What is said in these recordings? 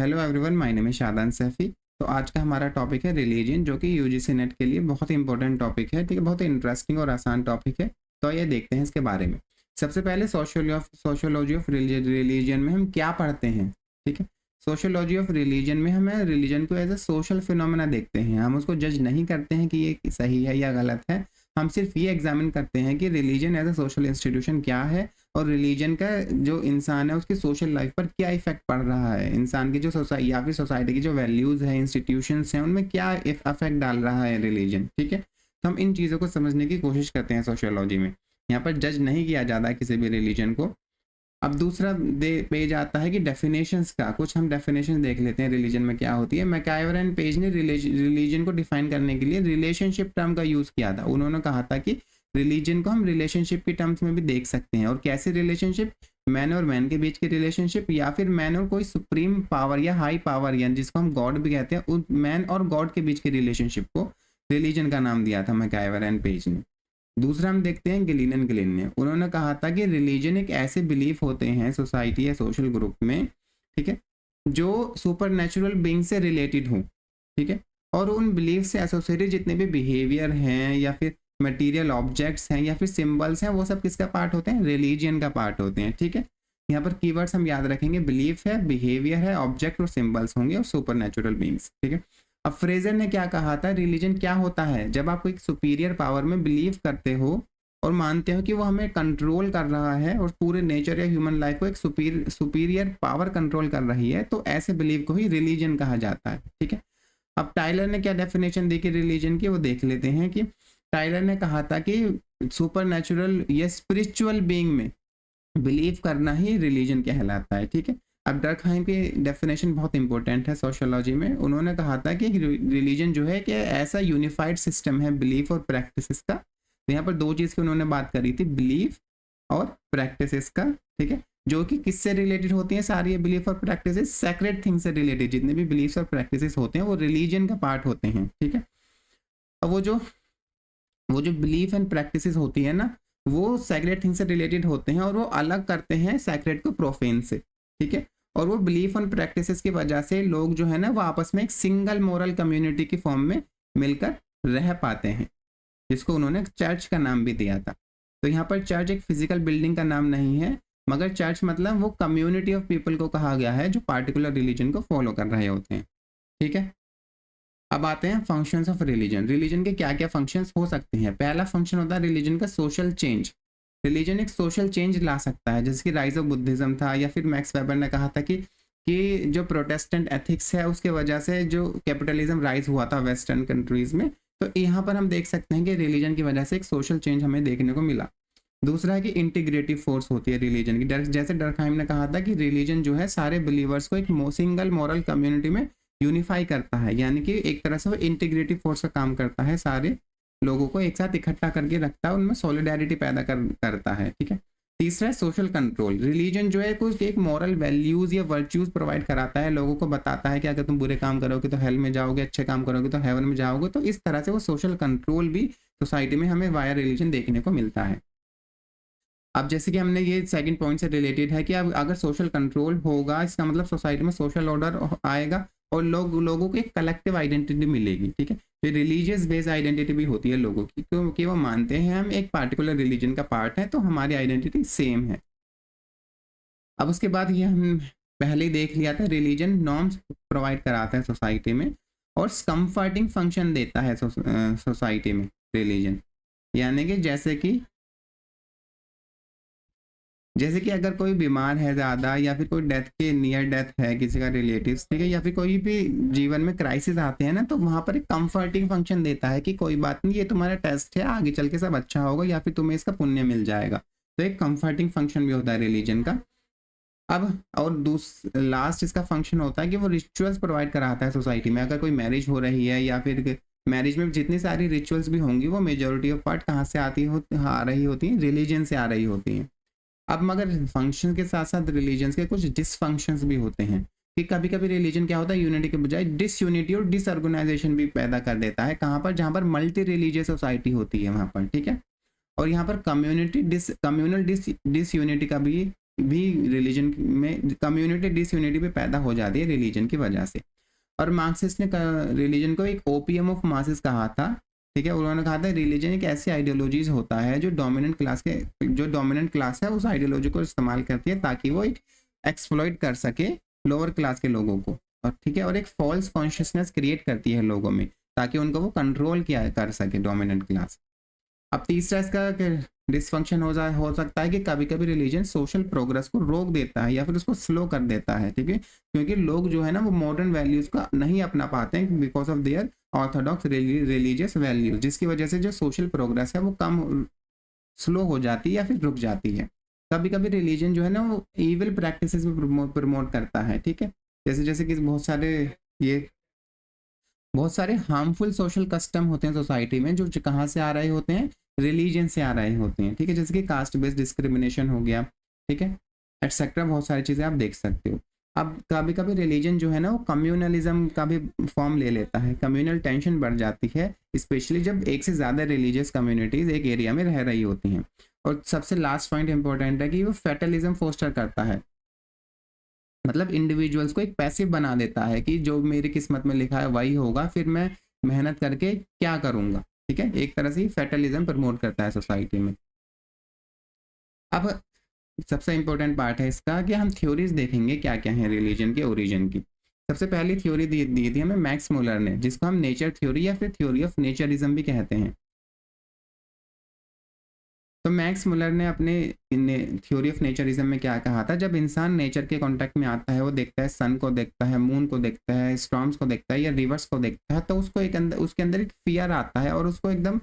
Hello everyone, my name है शादान सैफी। तो आज का हमारा टॉपिक है रिलीजन, जो कि यूजीसी नेट के लिए बहुत ही इंपॉर्टेंट टॉपिक है। ठीक है, बहुत ही इंटरेस्टिंग और आसान टॉपिक है। तो ये देखते हैं इसके बारे में। सबसे पहले सोशियोलॉजी ऑफ रिलीजन में हम क्या पढ़ते हैं। ठीक है, सोशियोलॉजी ऑफ रिलीजन में हम रिलीजन को एज ए सोशल फिनोमेना देखते हैं। हम उसको जज नहीं करते हैं कि ये सही है या गलत है। हम सिर्फ ये एग्जामिन करते हैं कि religion as a social institution क्या है, और रिलीजन का जो इंसान है उसकी सोशल लाइफ पर क्या इफेक्ट पड़ रहा है, इंसान की जो सोसाइटी या फिर सोसाइटी की जो वैल्यूज है, इंस्टीट्यूशंस हैं, उनमें क्या इफेक्ट डाल रहा है रिलीजन। ठीक है, तो हम इन चीज़ों को समझने की कोशिश करते हैं सोशियोलॉजी में। यहाँ पर जज नहीं किया जाता है किसी भी रिलीजन को। अब दूसरा पेज आता है कि डेफिनेशंस का। कुछ हम डेफिनेशन देख लेते हैं रिलीजन में क्या होती है। मैकाइवर एंड पेज ने रिलीजन को डिफाइन करने के लिए रिलेशनशिप टर्म का यूज़ किया था। उन्होंने कहा था कि रिलीजन को हम रिलेशनशिप की टर्म्स में भी देख सकते हैं। और कैसे रिलेशनशिप, मैन और मैन के बीच की रिलेशनशिप, या फिर मैन और कोई सुप्रीम पावर या हाई पावर, या जिसको हम गॉड भी कहते हैं, उस मैन और गॉड के बीच की रिलेशनशिप को रिलीजन का नाम दिया था मैकाइवर एंड पेज ने। दूसरा हम देखते हैं गिलिन एंड गिलिन ने। उन्होंने कहा था कि रिलीजन एक ऐसे बिलीफ होते हैं सोसाइटी या सोशल ग्रुप में, ठीक है, जो सुपर नेचुरल बीइंग से रिलेटेड हो। ठीक है, और उन बिलीफ से एसोसिएटेड जितने भी बिहेवियर हैं या फिर मटेरियल ऑब्जेक्ट्स हैं या फिर सिंबल्स हैं, वो सब किसका पार्ट होते हैं, रिलीजन का पार्ट होते हैं। ठीक है, यहाँ पर कीवर्ड्स हम याद रखेंगे, बिलीफ है, बिहेवियर है, ऑब्जेक्ट और सिंबल्स होंगे, और सुपर नेचुरल बीइंग्स। ठीक है, अब फ्रेजर ने क्या कहा था, रिलीजन क्या होता है, जब आप एक सुपीरियर पावर में बिलीव करते हो और मानते हो कि वो हमें कंट्रोल कर रहा है और पूरे नेचर या ह्यूमन लाइफ को एक सुपीरियर पावर कंट्रोल कर रही है, तो ऐसे बिलीव को ही रिलीजन कहा जाता है। ठीक है, अब टाइलर ने क्या डेफिनेशन दी कि रिलीजन की, वो देख लेते हैं। कि टाइलर ने कहा था कि सुपर नेचुरल या स्पिरिचुअल बीइंग में बिलीव करना ही रिलीजन कहलाता है। ठीक है, अब डर्कहाइम की डेफिनेशन बहुत इंपॉर्टेंट है सोशियोलॉजी में। उन्होंने कहा था कि रिलीजन जो है कि ऐसा यूनिफाइड सिस्टम है बिलीफ और प्रैक्टिसेस का। तो यहाँ पर दो चीज़ की उन्होंने बात करी थी, बिलीफ और प्रैक्टिसेस का। ठीक है, जो कि किससे रिलेटेड होती हैं सारी बिलीफ और प्रैक्टिसेस, सेक्रेट थिंग से रिलेटेड। जितने भी बिलीफ्स और प्रैक्टिसेस होते हैं वो रिलीजन का पार्ट होते हैं। ठीक है, अब वो जो बिलीफ एंड प्रैक्टिसेस होती है ना, वो सैक्रेड थिंग से रिलेटेड होते हैं और वो अलग करते हैं सैक्रेड को प्रोफेन से। ठीक है, और वो बिलीफ एंड प्रैक्टिसेस की वजह से लोग जो है ना, वो आपस में एक सिंगल मोरल कम्युनिटी की फॉर्म में मिलकर रह पाते हैं, जिसको उन्होंने चर्च का नाम भी दिया था। तो यहाँ पर चर्च एक फिजिकल बिल्डिंग का नाम नहीं है, मगर चर्च मतलब वो कम्युनिटी ऑफ पीपल को कहा गया है जो पार्टिकुलर रिलीजन को फॉलो कर रहे होते हैं। ठीक है, अब आते हैं फंक्शंस ऑफ रिलीजन। रिलीजन के क्या क्या फंक्शंस हो सकते हैं। पहला फंक्शन होता है रिलीजन का सोशल चेंज। रिलीजन एक सोशल चेंज ला सकता है, जैसे कि राइज ऑफ बुद्धिज्म था, या फिर मैक्स वेबर ने कहा था कि जो प्रोटेस्टेंट एथिक्स है उसके वजह से जो कैपिटलिज्म राइज हुआ था वेस्टर्न कंट्रीज में। तो यहाँ पर हम देख सकते हैं कि रिलीजन की वजह से एक सोशल चेंज हमें देखने को मिला। दूसरा है कि इंटीग्रेटिव फोर्स होती है रिलीजन की। जैसे डर्कहाइम ने कहा था कि रिलीजन जो है सारे बिलीवर्स को एक सिंगल मॉरल कम्युनिटी में यूनिफाई करता है, यानी कि एक तरह से वो इंटीग्रेटिव फोर्स का काम करता है, सारे लोगों को एक साथ इकट्ठा करके रखता है, उनमें सॉलिडारिटी पैदा करता है। ठीक है, तीसरा है सोशल कंट्रोल। रिलीजन जो है कुछ एक मॉरल वैल्यूज या वर्च्यूज प्रोवाइड कराता है, लोगों को बताता है कि अगर तुम बुरे काम करोगे तो हेल में जाओगे, अच्छे काम करोगे तो हेवन में जाओगे। तो इस तरह से वो सोशल कंट्रोल भी सोसाइटी में हमें वाया रिलीजन देखने को मिलता है। अब जैसे कि हमने ये सेकंड पॉइंट से रिलेटेड है कि अब अगर सोशल कंट्रोल होगा, इसका मतलब सोसाइटी में सोशल ऑर्डर आएगा और लोगों को एक कलेक्टिव आइडेंटिटी मिलेगी। ठीक है, जो रिलीजियस बेस्ड आइडेंटिटी भी होती है लोगों की, क्योंकि वो मानते हैं हम एक पार्टिकुलर रिलीजन का पार्ट है, तो हमारी आइडेंटिटी सेम है। अब उसके बाद ये हम पहले ही देख लिया था, रिलीजन नॉर्म्स प्रोवाइड कराता है सोसाइटी में और कंफर्टिंग फंक्शन देता है सोसाइटी में रिलीजन। यानी कि जैसे कि अगर कोई बीमार है ज़्यादा, या फिर कोई डेथ के नियर डेथ है किसी का रिलेटिव्स, ठीक है, या फिर कोई भी जीवन में क्राइसिस आते हैं ना, तो वहाँ पर एक कंफर्टिंग फंक्शन देता है कि कोई बात नहीं, ये तुम्हारा टेस्ट है, आगे चल के सब अच्छा होगा, या फिर तुम्हें इसका पुण्य मिल जाएगा। तो एक कंफर्टिंग फंक्शन भी होता है रिलीजन का। अब और लास्ट इसका फंक्शन होता है कि वो रिचुअल्स प्रोवाइड कराता है सोसाइटी में। अगर कोई मैरिज हो रही है, या फिर मैरिज में जितनी सारी रिचुअल्स भी होंगी, वो मेजोरिटी ऑफ पार्ट कहाँ से आ रही होती हैं, रिलीजन से आ रही होती हैं। अब मगर फंक्शन के साथ साथ रिलीजन के कुछ डिसफंक्शंस भी होते हैं कि कभी कभी रिलीजन क्या होता है, यूनिटी के बजाय डिसयूनिटी और डिसऑर्गेनाइजेशन भी पैदा कर देता है। कहाँ पर, जहाँ पर मल्टी रिलीजियस सोसाइटी होती है वहाँ पर। ठीक है, और यहाँ पर कम्युनल डिसयूनिटी का भी भी रिलीजन में कम्युनिटी डिसयूनिटी भी पैदा हो जाती है रिलीजन की वजह से। और मार्क्सिस्ट ने रिलीजन को एक ओपीएम ऑफ मासेस कहा था, ठीक है। उन्होंने कहा था रिलीजन एक ऐसी आइडियोलॉजीज होता है जो डोमिनेंट क्लास है उस आइडियोलॉजी को इस्तेमाल करती है ताकि वो एक एक्सप्लॉइट कर सके लोअर क्लास के लोगों को, और ठीक है, और एक फॉल्स कॉन्शियसनेस क्रिएट करती है लोगों में ताकि उनको वो कंट्रोल किया कर सके डोमिनेंट क्लास। अब तीसरा इसका डिसफंक्शन हो सकता है कि कभी कभी रिलीजन सोशल प्रोग्रेस को रोक देता है या फिर उसको स्लो कर देता है, ठीक है, क्योंकि लोग जो है ना वो मॉडर्न वैल्यूज का नहीं अपना पाते हैं because of their Orthodox religious values, जिसकी वजह से जो सोशल प्रोग्रेस है वो कम स्लो हो जाती है या फिर रुक जाती है। कभी कभी रिलीजन जो है ना वो इविल प्रैक्टिसेस भी प्रमोट करता है, ठीक है, जैसे जैसे कि ये बहुत सारे हार्मफुल सोशल कस्टम होते हैं सोसाइटी में जो कहाँ से आ रहे होते हैं, रिलीजन से आ रहे होते हैं, ठीक है, जैसे कि कास्ट बेस्ड डिस्क्रिमिनेशन हो गया, ठीक है, एटसेट्रा, बहुत सारी चीज़ें आप देख सकते हो। अब कभी कभी रिलीजन जो है ना वो कम्युनलिज्म का भी फॉर्म ले लेता है, कम्युनल टेंशन बढ़ जाती है स्पेशली जब एक से ज़्यादा रिलीजियस कम्युनिटीज़ एक एरिया में रह रही होती हैं। और सबसे लास्ट पॉइंट इंपॉर्टेंट है कि वो फेटलिज्म फोस्टर करता है, मतलब इंडिविजुअल्स को एक पैसिव बना देता है कि जो मेरी किस्मत में लिखा है वही होगा, फिर मैं मेहनत करके क्या करूंगा, ठीक है, एक तरह से फेटलिज्म प्रमोट करता है सोसाइटी में। अब सबसे इंपॉर्टेंट पार्ट है इसका कि हम थ्योरीज देखेंगे क्या क्या है रिलीजन के ओरिजिन की। सबसे पहली थ्योरी दी थी हमें मैक्स मुलर ने, जिसको हम नेचर थ्योरी या फिर थ्योरी ऑफ नेचरिज्म भी कहते हैं। तो मैक्स मुलर ने अपने थ्योरी ऑफ नेचरिज्म में क्या कहा था, जब इंसान नेचर के कांटेक्ट में आता है, वो देखता है सन को देखता है, मून को देखता है, स्टॉर्म्स को देखता है या रिवर्स को देखता है, तो उसको उसके अंदर एक फियर आता है और उसको एकदम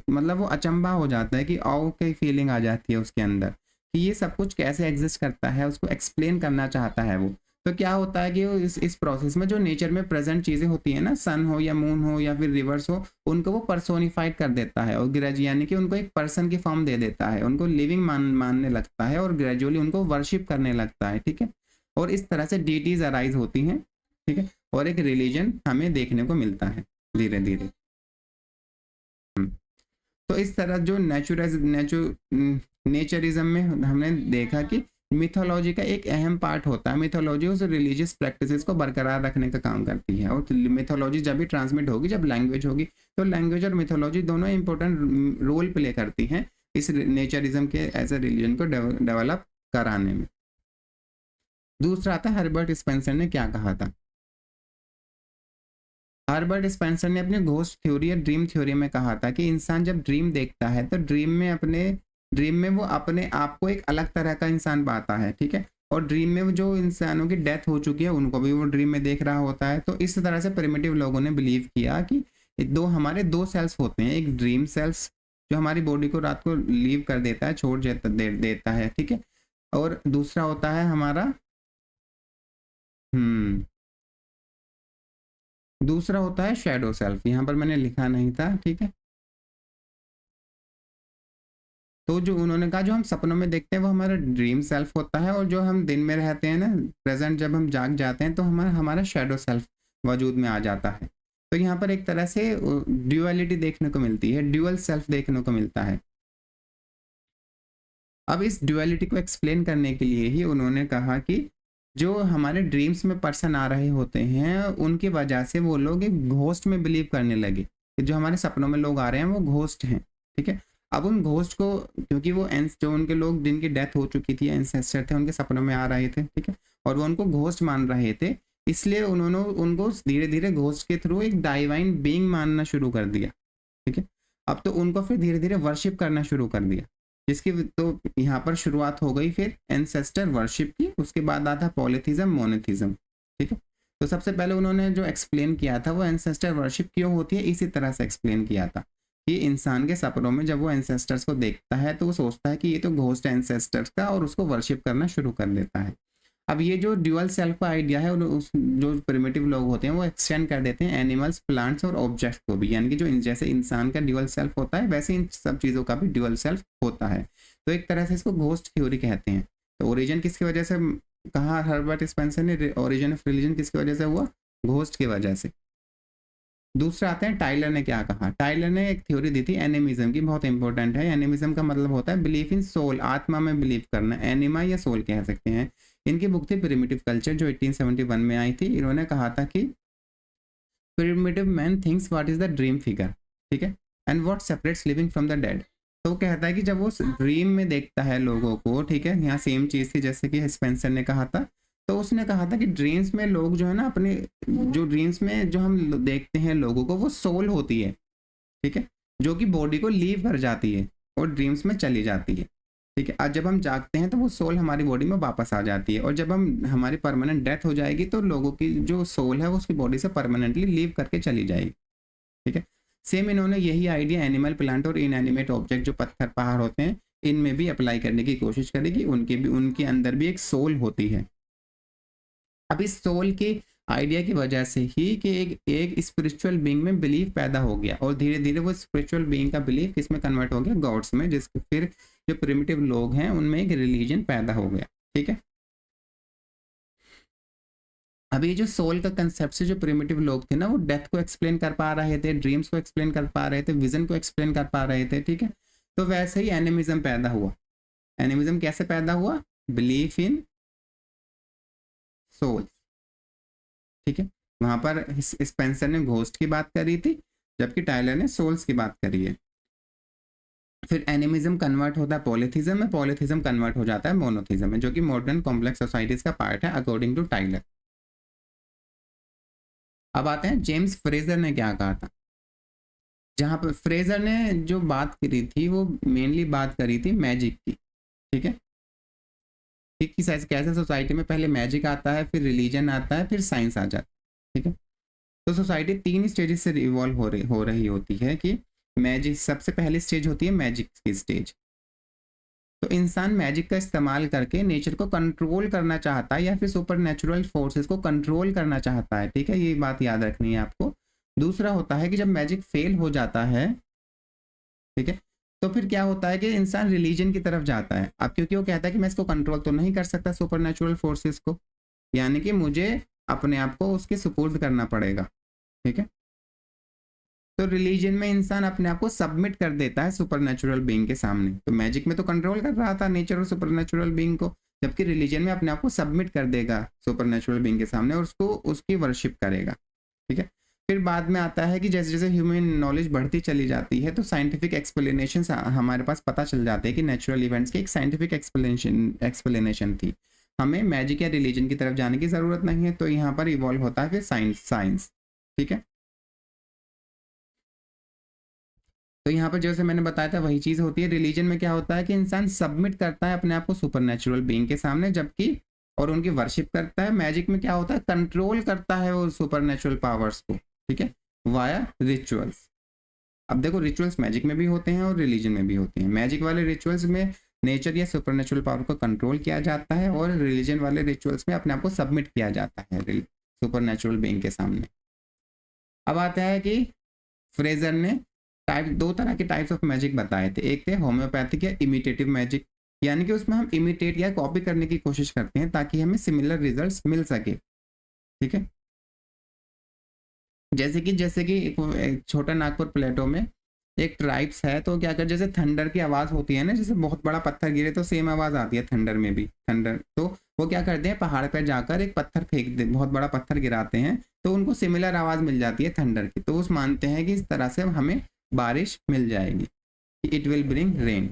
मतलब वो अचंभा हो जाता है कि आओ की फीलिंग आ जाती है उसके अंदर कि ये सब कुछ कैसे एग्जिस्ट करता है, उसको एक्सप्लेन करना चाहता है वो। तो क्या होता है कि इस प्रोसेस में जो नेचर में प्रेजेंट चीज़ें होती हैं ना, सन हो या मून हो या फिर रिवर्स हो, उनको वो पर्सोनिफाइड कर देता है और यानी कि उनको एक पर्सन की फॉर्म दे देता है, उनको लिविंग मानने लगता है और ग्रेजुअली उनको वर्शिप करने लगता है, ठीक है, और इस तरह से डीटीज अराइज होती हैं, ठीक है, और एक रिलीजन हमें देखने को मिलता है धीरे धीरे। तो इस तरह जो नेचरिज्म में हमने देखा कि मिथोलॉजी का एक अहम पार्ट होता है, मिथोलॉजी उस रिलीजियस प्रैक्टिसेस को बरकरार रखने का काम करती है, और मिथोलॉजी जब भी ट्रांसमिट होगी, जब लैंग्वेज होगी, तो लैंग्वेज और मिथोलॉजी दोनों इंपॉर्टेंट रोल प्ले करती हैं इस नेचरिज्म के एज ए रिलीजन को डेवलप कराने में। दूसरा आता है हर्बर्ट स्पेंसर ने क्या कहा था। हर्बर्ट स्पेंसर ने अपने घोस्ट थ्योरी या ड्रीम थ्योरी में कहा था कि इंसान जब ड्रीम देखता है तो ड्रीम में वो अपने आप को एक अलग तरह का इंसान पाता है, ठीक है, और ड्रीम में वो जो इंसानों की डेथ हो चुकी है उनको भी वो ड्रीम में देख रहा होता है। तो इस तरह से प्रिमिटिव लोगों ने बिलीव किया कि हमारे दो सेल्स होते हैं, एक ड्रीम सेल्स जो हमारी बॉडी को रात को लीव कर देता है, छोड़ देता है, ठीक है, और दूसरा होता है हमारा दूसरा होता है शैडो सेल्फ, यहाँ पर मैंने लिखा नहीं था, ठीक है। तो जो उन्होंने कहा जो हम सपनों में देखते हैं वो हमारा ड्रीम सेल्फ होता है, और जो हम दिन में रहते हैं ना, प्रेजेंट जब हम जाग जाते हैं तो हमारा शैडो सेल्फ वजूद में आ जाता है। तो यहाँ पर एक तरह से ड्यूअलिटी देखने को मिलती है, ड्यूअल सेल्फ देखने को मिलता है। अब इस ड्यूअलिटी को एक्सप्लेन करने के लिए ही उन्होंने कहा कि जो हमारे ड्रीम्स में पर्सन आ रहे होते हैं उनकी वजह से वो लोग एक घोस्ट में बिलीव करने लगे कि जो हमारे सपनों में लोग आ रहे हैं वो घोस्ट हैं, ठीक है। अब उन घोस्ट को, क्योंकि वो जो उनके लोग जिनकी डेथ हो चुकी थी, एंसेस्टर थे, उनके सपनों में आ रहे थे, ठीक है, और वो उनको घोस्ट मान रहे थे, इसलिए उन्होंने उनको धीरे धीरे घोस्ट के थ्रू एक डाइवाइन बीइंग मानना शुरू कर दिया, ठीक है। अब तो उनको फिर धीरे धीरे वर्शिप करना शुरू कर दिया, जिसकी तो यहाँ पर शुरुआत हो गई फिर एंसेस्टर वर्शिप की। उसके बाद आता पॉलीथिज्म, मोनोथिज्म, ठीक है। तो सबसे पहले उन्होंने जो एक्सप्लेन किया था वो एंसेस्टर वर्शिप क्यों होती है, इसी तरह से एक्सप्लेन किया था कि इंसान के सपनों में जब वो एंसेस्टर्स को देखता है तो वो सोचता है कि ये तो घोस्ट एंसेस्टर्स का, और उसको वर्शिप करना शुरू कर देता है। अब ये जो ड्यूअल सेल्फ का आइडिया है जो प्रिमिटिव लोग होते हैं वो एक्सटेंड कर देते हैं एनिमल्स, प्लांट्स और ऑब्जेक्ट को भी, यानी कि जो जैसे इंसान का ड्यूअल सेल्फ होता है वैसे इन सब चीज़ों का भी ड्यूअल सेल्फ होता है। तो एक तरह से इसको घोस्ट थ्योरी कहते हैं। तो ओरिजिन किसकी वजह से कहा हर्बर्ट स्पेंसर ने, ओरिजिन ऑफ रिलीजन किसकी वजह से हुआ, घोस्ट की वजह से। दूसरा आते हैं टाइलर ने क्या कहा। टाइलर ने एक थ्योरी दी थी एनिमिज्म की, बहुत इंपॉर्टेंट है। एनिमिज्म का मतलब होता है बिलीफ इन सोल, आत्मा में बिलीव करना, एनिमा या सोल कह सकते हैं। इनकी बुक थी प्रिमिटिव कल्चर जो 1871 में आई थी। इन्होंने कहा था कि primitive man thinks what is the dream figure, ठीक है, and what separates living from the dead. तो वो कहता है कि जब वो ड्रीम में देखता है लोगों को, ठीक है, यहाँ सेम चीज थी जैसे कि स्पेंसर ने कहा था। तो उसने कहा था कि ड्रीम्स में लोग जो है ना, अपने जो ड्रीम्स में जो हम देखते हैं लोगों को, वो सोल होती है, ठीक है, जो कि बॉडी को लीव कर जाती है और ड्रीम्स में चली जाती है, ठीक है। आज जब हम जागते हैं तो वो सोल हमारी बॉडी में वापस आ जाती है, और जब हम हमारी परमानेंट डेथ हो जाएगी तो लोगों की जो सोल है वो उसकी बॉडी से परमानेंटली लीव करके चली जाएगी, ठीक है। सेम इन्होंने यही आइडिया एनिमल, प्लांट और इनएनिमेट ऑब्जेक्ट जो पत्थर पहाड़ होते हैं इनमें भी अप्लाई करने की कोशिश करेगी। उनके अंदर भी एक सोल होती है। अब इस सोल के आइडिया की वजह से ही कि एक स्पिरिचुअल बीइंग में बिलीफ पैदा हो गया, और धीरे धीरे वो स्पिरिचुअल बीइंग का बिलीफ किसमें कन्वर्ट हो गया, गॉड्स में, जिसके फिर जो प्रिमिटिव लोग हैं उनमें एक रिलीजन पैदा हो गया, ठीक है। अभी जो सोल का कंसेप्ट से जो प्रिमिटिव लोग थे ना, वो डेथ को एक्सप्लेन कर पा रहे थे, ड्रीम्स को एक्सप्लेन कर पा रहे थे, विजन को एक्सप्लेन कर पा रहे थे, ठीक है। तो वैसे ही एनिमिज्म पैदा हुआ। एनिमिज्म कैसे पैदा हुआ, बिलीफ इन सोल, ठीक है। वहां पर स्पेंसर ने घोस्ट की बात करी थी, जबकि टाइलर ने सोल्स की बात करी है। फिर एनिमिज्म कन्वर्ट होता है पॉलीथिज्म में, पॉलीथिज्म कन्वर्ट हो जाता है मोनोथिज्म में, जो कि मॉडर्न कॉम्प्लेक्स सोसाइटीज का पार्ट है अकॉर्डिंग टू टाइलर। अब आते हैं जेम्स फ्रेजर ने क्या कहा था। जहां पर फ्रेजर ने जो बात करी थी वो मेनली बात करी थी मैजिक की, ठीक है, कि कैसे सोसाइटी में पहले मैजिक आता है, फिर रिलीजन आता है, फिर साइंस आ जाता है, ठीक है। तो सोसाइटी 3 स्टेजेस से इवॉल्व हो रही होती है कि मैजिक सबसे पहली स्टेज होती है मैजिक की स्टेज। तो इंसान मैजिक का इस्तेमाल करके नेचर को कंट्रोल करना चाहता है या फिर सुपर नेचुरल फोर्सेस को कंट्रोल करना चाहता है, ठीक है, ये बात याद रखनी है आपको। दूसरा होता है कि जब मैजिक फेल हो जाता है, ठीक है, तो फिर क्या होता है कि इंसान रिलीजन की तरफ जाता है। अब क्योंकि वो कहता है कि मैं इसको कंट्रोल तो नहीं कर सकता सुपर नेचुरल फोर्सेस को, यानी कि मुझे अपने आप को उसके सुपुर्द करना पड़ेगा, ठीक है। तो रिलीजन में इंसान अपने आप को सबमिट कर देता है सुपरनेचुरल बीइंग के सामने। तो मैजिक में तो कंट्रोल कर रहा था नेचर और सुपरनेचुरल बीइंग को, जबकि रिलीजन में अपने आप को सबमिट कर देगा सुपरनेचुरल बीइंग के सामने और उसको उसकी वर्शिप करेगा, ठीक है। फिर बाद में आता है कि जैसे जैसे ह्यूमन नॉलेज बढ़ती चली जाती है तो साइंटिफिक एक्सप्लेनेशन हमारे पास पता चल जाते हैं कि नेचुरल इवेंट्स की एक साइंटिफिक एक्सप्लेनेशन थी। हमें मैजिक या रिलीजन की तरफ जाने की जरूरत नहीं है। तो यहाँ पर इवॉल्व होता है फिर साइंस, ठीक है। तो यहाँ पर जैसे मैंने बताया था वही चीज होती है। रिलीजन में क्या होता है कि इंसान सबमिट करता है अपने आप को सुपरनेचुरल बीइंग के सामने, जबकि और उनकी वर्शिप करता है। मैजिक में क्या होता है, कंट्रोल करता है वो सुपरनेचुरल पावर्स को, ठीक है, वाया रिचुअल्स। अब देखो रिचुअल्स मैजिक में भी होते हैं और रिलीजन में भी होते हैं। मैजिक वाले रिचुअल्स में नेचर या सुपरनेचुरल पावर को कंट्रोल किया जाता है, और रिलीजन वाले रिचुअल्स में अपने आप को सबमिट किया जाता है सुपरनेचुरल बीइंग के सामने। अब आता है कि फ्रेजर ने दो तरह के टाइप्स ऑफ मैजिक बताए थे। एक थे होम्योपैथिक या इमिटेटिव मैजिक, यानी कि उसमें हम इमिटेट या कॉपी करने की कोशिश करते हैं ताकि हमें सिमिलर रिजल्ट्स मिल सके, ठीक है। जैसे कि एक छोटा नागपुर प्लेटो में एक ट्राइब्स है, तो क्या कर, जैसे थंडर की आवाज होती है ना, जैसे बहुत बड़ा पत्थर गिरे तो सेम आवाज आती है थंडर में भी, थंडर। तो वो क्या करते हैं, पहाड़ पर जाकर एक पत्थर फेंक दे, बहुत बड़ा पत्थर गिराते हैं, तो उनको सिमिलर आवाज मिल जाती है थंडर की। तो उस मानते हैं कि इस तरह से हमें बारिश मिल जाएगी, इट विल ब्रिंग रेन।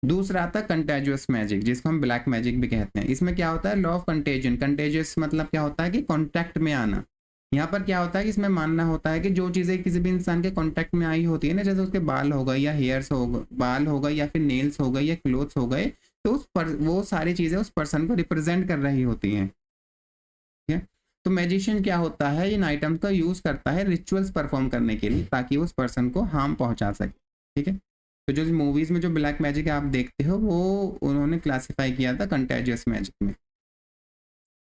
दूसरा आता है कंटेजियस मैजिक, जिसको हम ब्लैक मैजिक भी कहते हैं। इसमें क्या होता है, लॉ ऑफ कंटेजन। कंटेजियस मतलब क्या होता है कि कांटेक्ट में आना। यहाँ पर क्या होता है कि इसमें मानना होता है कि जो चीजें किसी भी इंसान के कांटेक्ट में आई होती है ना, जैसे उसके बाल हो गए या हेयर्स हो गए, बाल हो गए या फिर नेल्स हो गए या क्लोथ्स हो गए, तो वो सारी चीजें उस पर्सन को रिप्रेजेंट कर रही होती हैं, ठीक है। तो मैजिशियन क्या होता है, इन आइटम्स का यूज करता है रिचुअल्स परफॉर्म करने के लिए ताकि उस पर्सन को हार्म पहुंचा सके, ठीक है। तो जो मूवीज में जो ब्लैक मैजिक आप देखते हो वो उन्होंने क्लासिफाई किया था कंटेजियस मैजिक में।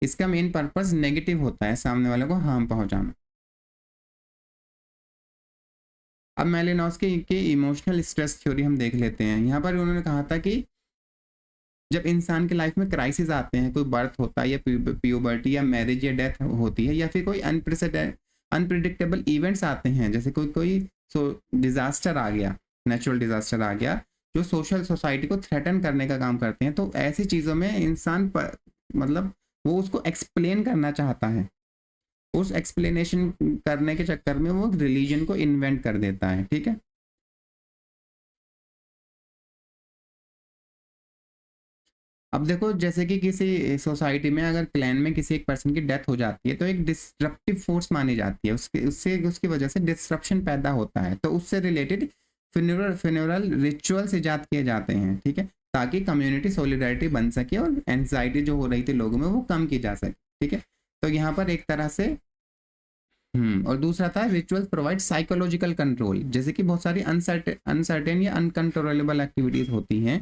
इसका मेन पर्पस नेगेटिव होता है, सामने वाले को हार्म पहुंचाना। अब मेलिनोव्स्की की इमोशनल स्ट्रेस थ्योरी हम देख लेते हैं। यहाँ पर उन्होंने कहा था कि जब इंसान की लाइफ में क्राइसिस आते हैं, कोई बर्थ होता है या प्यूबर्टी या मैरिज या डेथ होती है, या फिर कोई अनप्रिडिक्टेबल इवेंट्स आते हैं, जैसे कोई कोई डिजास्टर आ गया, नेचुरल डिजास्टर आ गया, जो सोशल सोसाइटी को थ्रेटन करने का काम करते हैं, तो ऐसी चीज़ों में इंसान मतलब वो उसको एक्सप्लेन करना चाहता है, उस एक्सप्लेनेशन करने के चक्कर में वो रिलीजन को इन्वेंट कर देता है। ठीक है, अब देखो जैसे कि किसी सोसाइटी में अगर क्लैन में किसी एक पर्सन की डेथ हो जाती है, तो एक डिस्ट्रप्टिव फोर्स मानी जाती है, उसके उससे उसकी वजह से डिस्ट्रप्शन पैदा होता है, तो उससे रिलेटेड फ्यूनरल रिचुअल्स इजाद किए जाते हैं। ठीक है, ताकि कम्युनिटी सोलिडारिटी बन सके और एंजाइटी जो हो रही थी लोगों में वो कम की जा सके। ठीक है, तो यहाँ पर एक तरह से और दूसरा था रिचुअल्स प्रोवाइड साइकोलॉजिकल कंट्रोल, जैसे कि बहुत सारी अनसर्टेन या अनकंट्रोलेबल एक्टिविटीज होती हैं,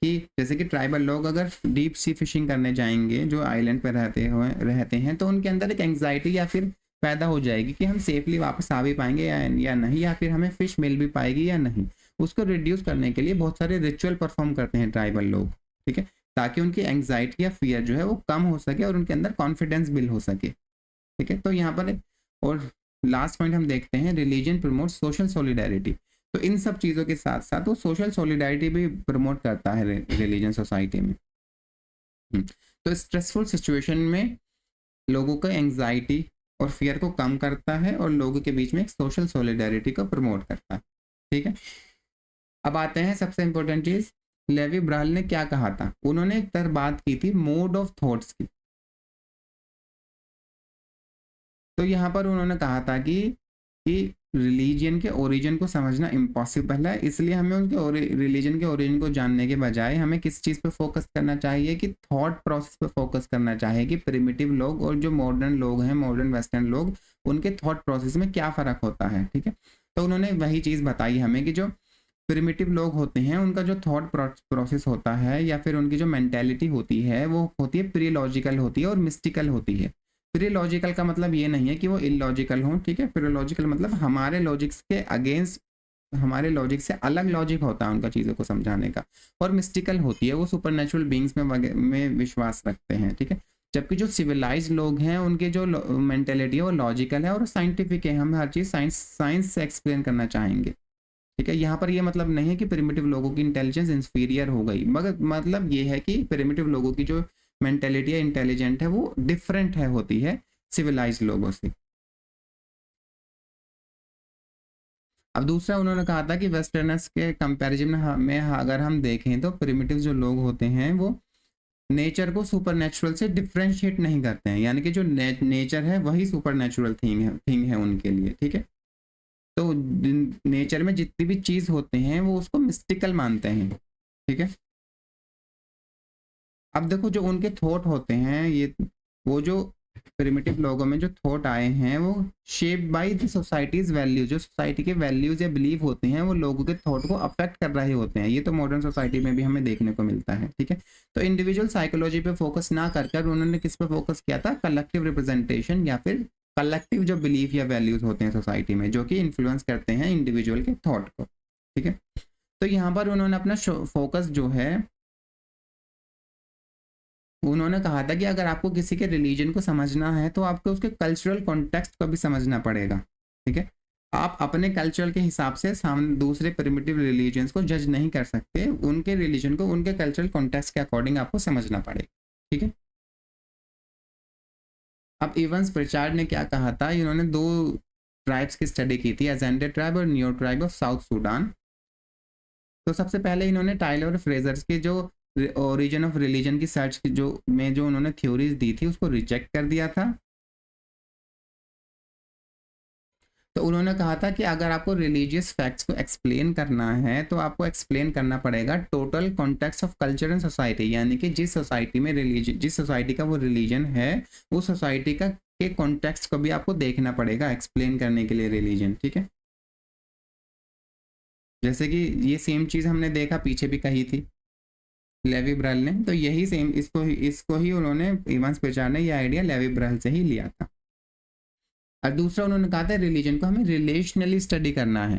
कि जैसे कि ट्राइबल लोग अगर डीप सी फिशिंग करने जाएंगे जो आइलैंड पर रहते हैं, तो उनके अंदर एक एंग्जाइटी या फिर पैदा हो जाएगी कि हम सेफली वापस आ भी पाएंगे या नहीं, या फिर हमें फिश मिल भी पाएगी या नहीं। उसको रिड्यूस करने के लिए बहुत सारे रिचुअल परफॉर्म करते हैं ट्राइबल लोग। ठीक है, ताकि उनकी एंग्जाइटी या फियर जो है वो कम हो सके और उनके अंदर कॉन्फिडेंस बिल्ड हो सके। ठीक है, तो यहाँ पर और लास्ट पॉइंट हम देखते हैं, रिलीजन प्रमोट सोशल सॉलिडारिटी। तो इन सब चीज़ों के साथ साथ वो सोशल सॉलिडारिटी भी प्रमोट करता है रिलीजन सोसाइटी में। तो स्ट्रेसफुल सिचुएशन में लोगों का एंग्जाइटी और फियर को कम करता है और लोगों के बीच में एक सोशल सॉलिडारिटी को प्रमोट करता है। ठीक है, अब आते हैं सबसे इंपॉर्टेंट चीज, लेवी ब्राहल ने क्या कहा था। उन्होंने एक तरह बात की थी मोड ऑफ थॉट्स की। तो यहाँ पर उन्होंने कहा था कि रिलीजन के ओरिजिन को समझना इम्पॉसिबल है, इसलिए हमें उनके रिलीजन के ओरिजिन को जानने के बजाय हमें किस चीज़ पे फोकस करना चाहिए, कि थॉट प्रोसेस पे फोकस करना चाहिए, कि प्रिमिटिव लोग और जो मॉडर्न लोग हैं, मॉडर्न वेस्टर्न लोग, उनके थॉट प्रोसेस में क्या फ़र्क होता है। ठीक है, तो उन्होंने वही चीज़ बताई हमें कि जो प्रिमिटिव लोग होते हैं उनका जो थॉट प्रोसेस होता है या फिर उनकी जो मेंटेलिटी होती है वो होती है प्री लॉजिकल होती है और मिस्टिकल होती है। प्री लॉजिकल का मतलब ये नहीं है कि वो इलॉजिकल हो। ठीक है, प्री लॉजिकल मतलब हमारे लॉजिक्स के अगेंस्ट, हमारे लॉजिक से अलग लॉजिक होता है उनका चीज़ों को समझाने का। और मिस्टिकल होती है, वो सुपर बींग्स में विश्वास रखते हैं। ठीक है, जबकि जो सिविलाइज लोग हैं उनके जो मेंटेलिटी है वो लॉजिकल है और साइंटिफिक है, हम हर चीज़ साइंस से एक्सप्लेन करना चाहेंगे। ठीक है, यहाँ पर ये मतलब नहीं है कि प्रिमिटिव लोगों की इंटेलिजेंस इंफीरियर हो गई, मगर मतलब ये है कि प्रिमिटिव लोगों की जो मेंटेलिटी है, इंटेलिजेंट है, वो डिफरेंट है होती है सिविलाइज लोगों से। अब दूसरा उन्होंने कहा था कि वेस्टर्नर्स के कंपैरिजन में अगर हम देखें तो प्रिमिटिव जो लोग होते हैं वो नेचर को सुपरनेचुरल से डिफ्रेंशिएट नहीं करते हैं, यानी कि जो नेचर है वही सुपरनेचुरल थिंग है उनके लिए। ठीक है, तो नेचर में जितनी भी चीज होते हैं वो उसको मिस्टिकल मानते हैं। ठीक है, अब देखो जो उनके थॉट होते हैं, ये वो जो प्रिमिटिव लोगों में जो थॉट आए हैं वो shape by the societies value, जो सोसाइटी के वैल्यूज या बिलीव होते हैं वो लोगों के थॉट को अफेक्ट कर रहे होते हैं। ये तो मॉडर्न सोसाइटी में भी हमें देखने को मिलता है। ठीक है, तो इंडिविजुअल साइकोलॉजी पे फोकस ना कर उन्होंने किस पे फोकस किया था, कलेक्टिव रिप्रेजेंटेशन या फिर कलेक्टिव जो बिलीफ या वैल्यूज होते हैं सोसाइटी में, जो कि इन्फ्लुएंस करते हैं इंडिविजुअल के थॉट को। ठीक है, तो यहाँ पर उन्होंने अपना फोकस जो है, उन्होंने कहा था कि अगर आपको किसी के रिलीजन को समझना है तो आपको उसके कल्चरल कॉन्टेक्स्ट को भी समझना पड़ेगा। ठीक है, आप अपने कल्चर के हिसाब से सामने दूसरे प्रिमिटिव रिलीजन्स को जज नहीं कर सकते, उनके रिलीजन को उनके कल्चरल कॉन्टेक्स्ट के अकॉर्डिंग आपको समझना पड़ेगा। ठीक है, अब इवंस प्रिचार्ड ने क्या कहा था, इन्होंने दो ट्राइब्स की स्टडी की थी, अजेंडे ट्राइब और new tribe of south Sudan. तो सबसे पहले इन्होंने टाइलर और फ्रेजर्स के जो ओरिजिन ऑफ रिलीजन की सर्च की जो उन्होंने थ्योरीज दी थी उसको रिजेक्ट कर दिया था। तो उन्होंने कहा था कि अगर आपको रिलीजियस फैक्ट्स को एक्सप्लेन करना है तो आपको एक्सप्लेन करना पड़ेगा total context of culture and society, यानी कि जिस सोसाइटी में रिलीजन, जिस सोसाइटी का वो रिलीजन है, वो सोसाइटी का के कॉन्टेक्स्ट को भी आपको देखना पड़ेगा एक्सप्लेन करने के लिए रिलीजन। ठीक है, जैसे कि ये सेम चीज़ हमने देखा पीछे भी कही थी लेवी ब्रहल ने, तो यही सेम इसको ही उन्होंने इवांस प्रिचार्ड ने ये आइडिया लेवी ब्रहल से ही लिया था। और दूसरा उन्होंने कहा था रिलीजन को हमें रिलेशनली स्टडी करना है।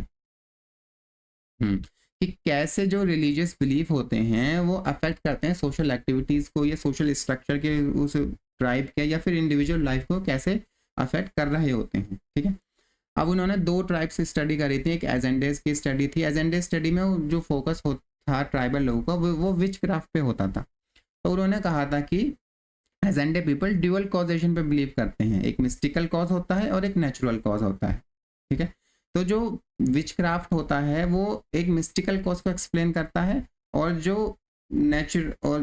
कि कैसे जो रिलीजियस बिलीफ होते हैं वो अफेक्ट करते हैं सोशल एक्टिविटीज़ को या सोशल स्ट्रक्चर के उस ट्राइब के या फिर इंडिविजुअल लाइफ को कैसे अफेक्ट कर रहे होते हैं, ठीक है। अब उन्होंने 2 ट्राइब्स की स्टडी करी थी, एक एजेंडेस की स्टडी थी। एजेंडे स्टडी में जो फोकस था ट्राइबल लोगों का वो विच क्राफ्ट पे होता था। तो उन्होंने कहा था कि एजेंडे पीपल ड्यूअल कॉजेशन पे बिलीव करते हैं, एक मिस्टिकल कॉज होता है और एक नेचुरल कॉज होता है, ठीक है। तो जो विच क्राफ्ट होता है वो एक मिस्टिकल कॉज को एक्सप्लेन करता है, और जो नेचुरल और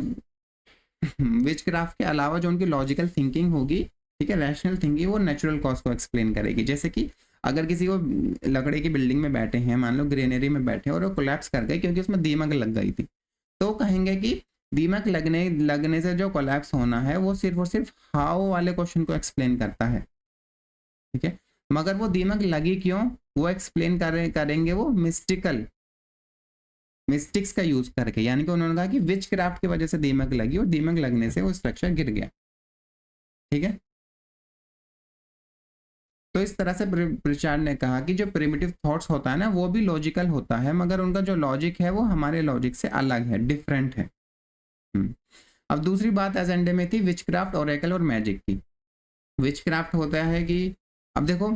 विच क्राफ्ट के अलावा जो उनकी लॉजिकल थिंकिंग होगी, ठीक है, रैशनल थिंकिंग, वो नेचुरल कॉज को एक्सप्लेन करेगी। जैसे कि अगर किसी को लकड़ी की बिल्डिंग में बैठे हैं, मान लो ग्रेनरी में बैठे और वो कोलैप्स कर गए क्योंकि उसमें दीमक लग गई थी, तो कहेंगे कि दीमक लगने से जो कोलैप्स होना है वो सिर्फ और सिर्फ हाउ वाले क्वेश्चन को एक्सप्लेन करता है, ठीक है। मगर वो दीमक लगी क्यों, वो एक्सप्लेन करेंगे वो मिस्टिक्स का यूज करके। यानी कि उन्होंने कहा कि विच क्राफ्ट की वजह से दीमक लगी और दीमक लगने से वो स्ट्रक्चर गिर गया, ठीक है। तो इस तरह से प्रिचार्ड ने कहा कि जो प्रिमिटिव थॉट्स होता है ना वो भी लॉजिकल होता है, मगर उनका जो लॉजिक है वो हमारे लॉजिक से अलग है, डिफरेंट है। अब दूसरी बात एजेंडे में थी विचक्राफ्ट, ओरेकल और मैजिक की। विचक्राफ्ट होता है कि अब देखो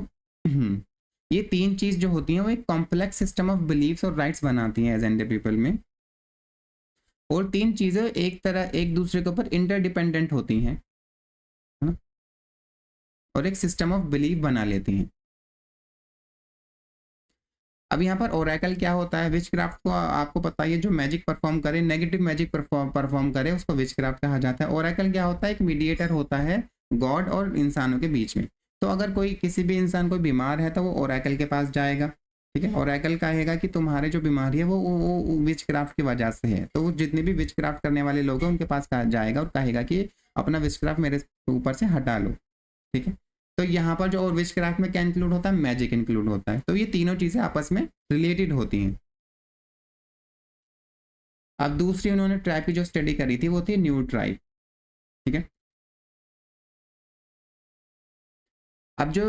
ये 3 चीज जो होती हैं वो एक कॉम्प्लेक्स सिस्टम ऑफ बिलीफ्स और राइट्स बनाती हैं एजेंडे पीपल में, और 3 चीजें एक दूसरे के ऊपर इंटरडिपेंडेंट होती हैं, है ना? और एक सिस्टम ऑफ बिलीफ बना लेती हैं। अब यहाँ पर ओरेकल क्या होता है, विचक्राफ्ट को आपको पता है, जो मैजिक परफॉर्म करे, नेगेटिव मैजिक परफॉर्म करे, उसको विचक्राफ्ट कहा जाता है। ओरेकल क्या होता है, एक मीडिएटर होता है गॉड और इंसानों के बीच में। तो अगर कोई किसी भी इंसान कोई बीमार है तो वो ओरेकल के पास जाएगा, ठीक है। ओरेकल कहेगा कि तुम्हारे जो बीमारी है वो विचक्राफ्ट की वजह से है, तो वो जितने भी विचक्राफ्ट करने वाले लोग हैं उनके पास जाएगा और कहेगा कि अपना विचक्राफ्ट मेरे ऊपर से हटा लो, ठीक है। तो यहाँ पर जो और विचक्राफ्ट में क्या इंक्लूड होता है, मैजिक इंक्लूड होता है। तो ये तीनों चीजें आपस में रिलेटेड होती हैं। अब दूसरी उन्होंने ट्राइब की जो स्टडी करी थी वो थी न्यू ट्राइब, ठीक है। अब जो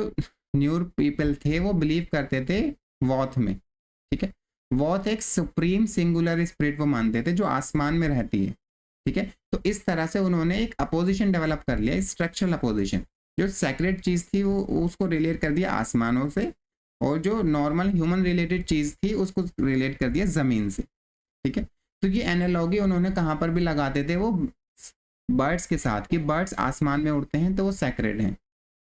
न्यू पीपल थे वो बिलीव करते थे वॉथ में, ठीक है। वॉथ एक सुप्रीम सिंगुलर स्पिरिट वो मानते थे जो आसमान में रहती है, ठीक है। तो इस तरह से उन्होंने एक अपोजिशन डेवलप कर लिया, स्ट्रक्चरल अपोजिशन। जो सेक्रेट चीज थी वो उसको रिलेट कर दिया आसमानों से, और जो नॉर्मल ह्यूमन रिलेटेड चीज थी उसको रिलेट कर दिया जमीन से, ठीक है। तो ये एनालॉगी उन्होंने कहाँ पर भी लगाते थे, वो बर्ड्स के साथ, कि बर्ड्स आसमान में उड़ते हैं तो वो सेक्रेट हैं,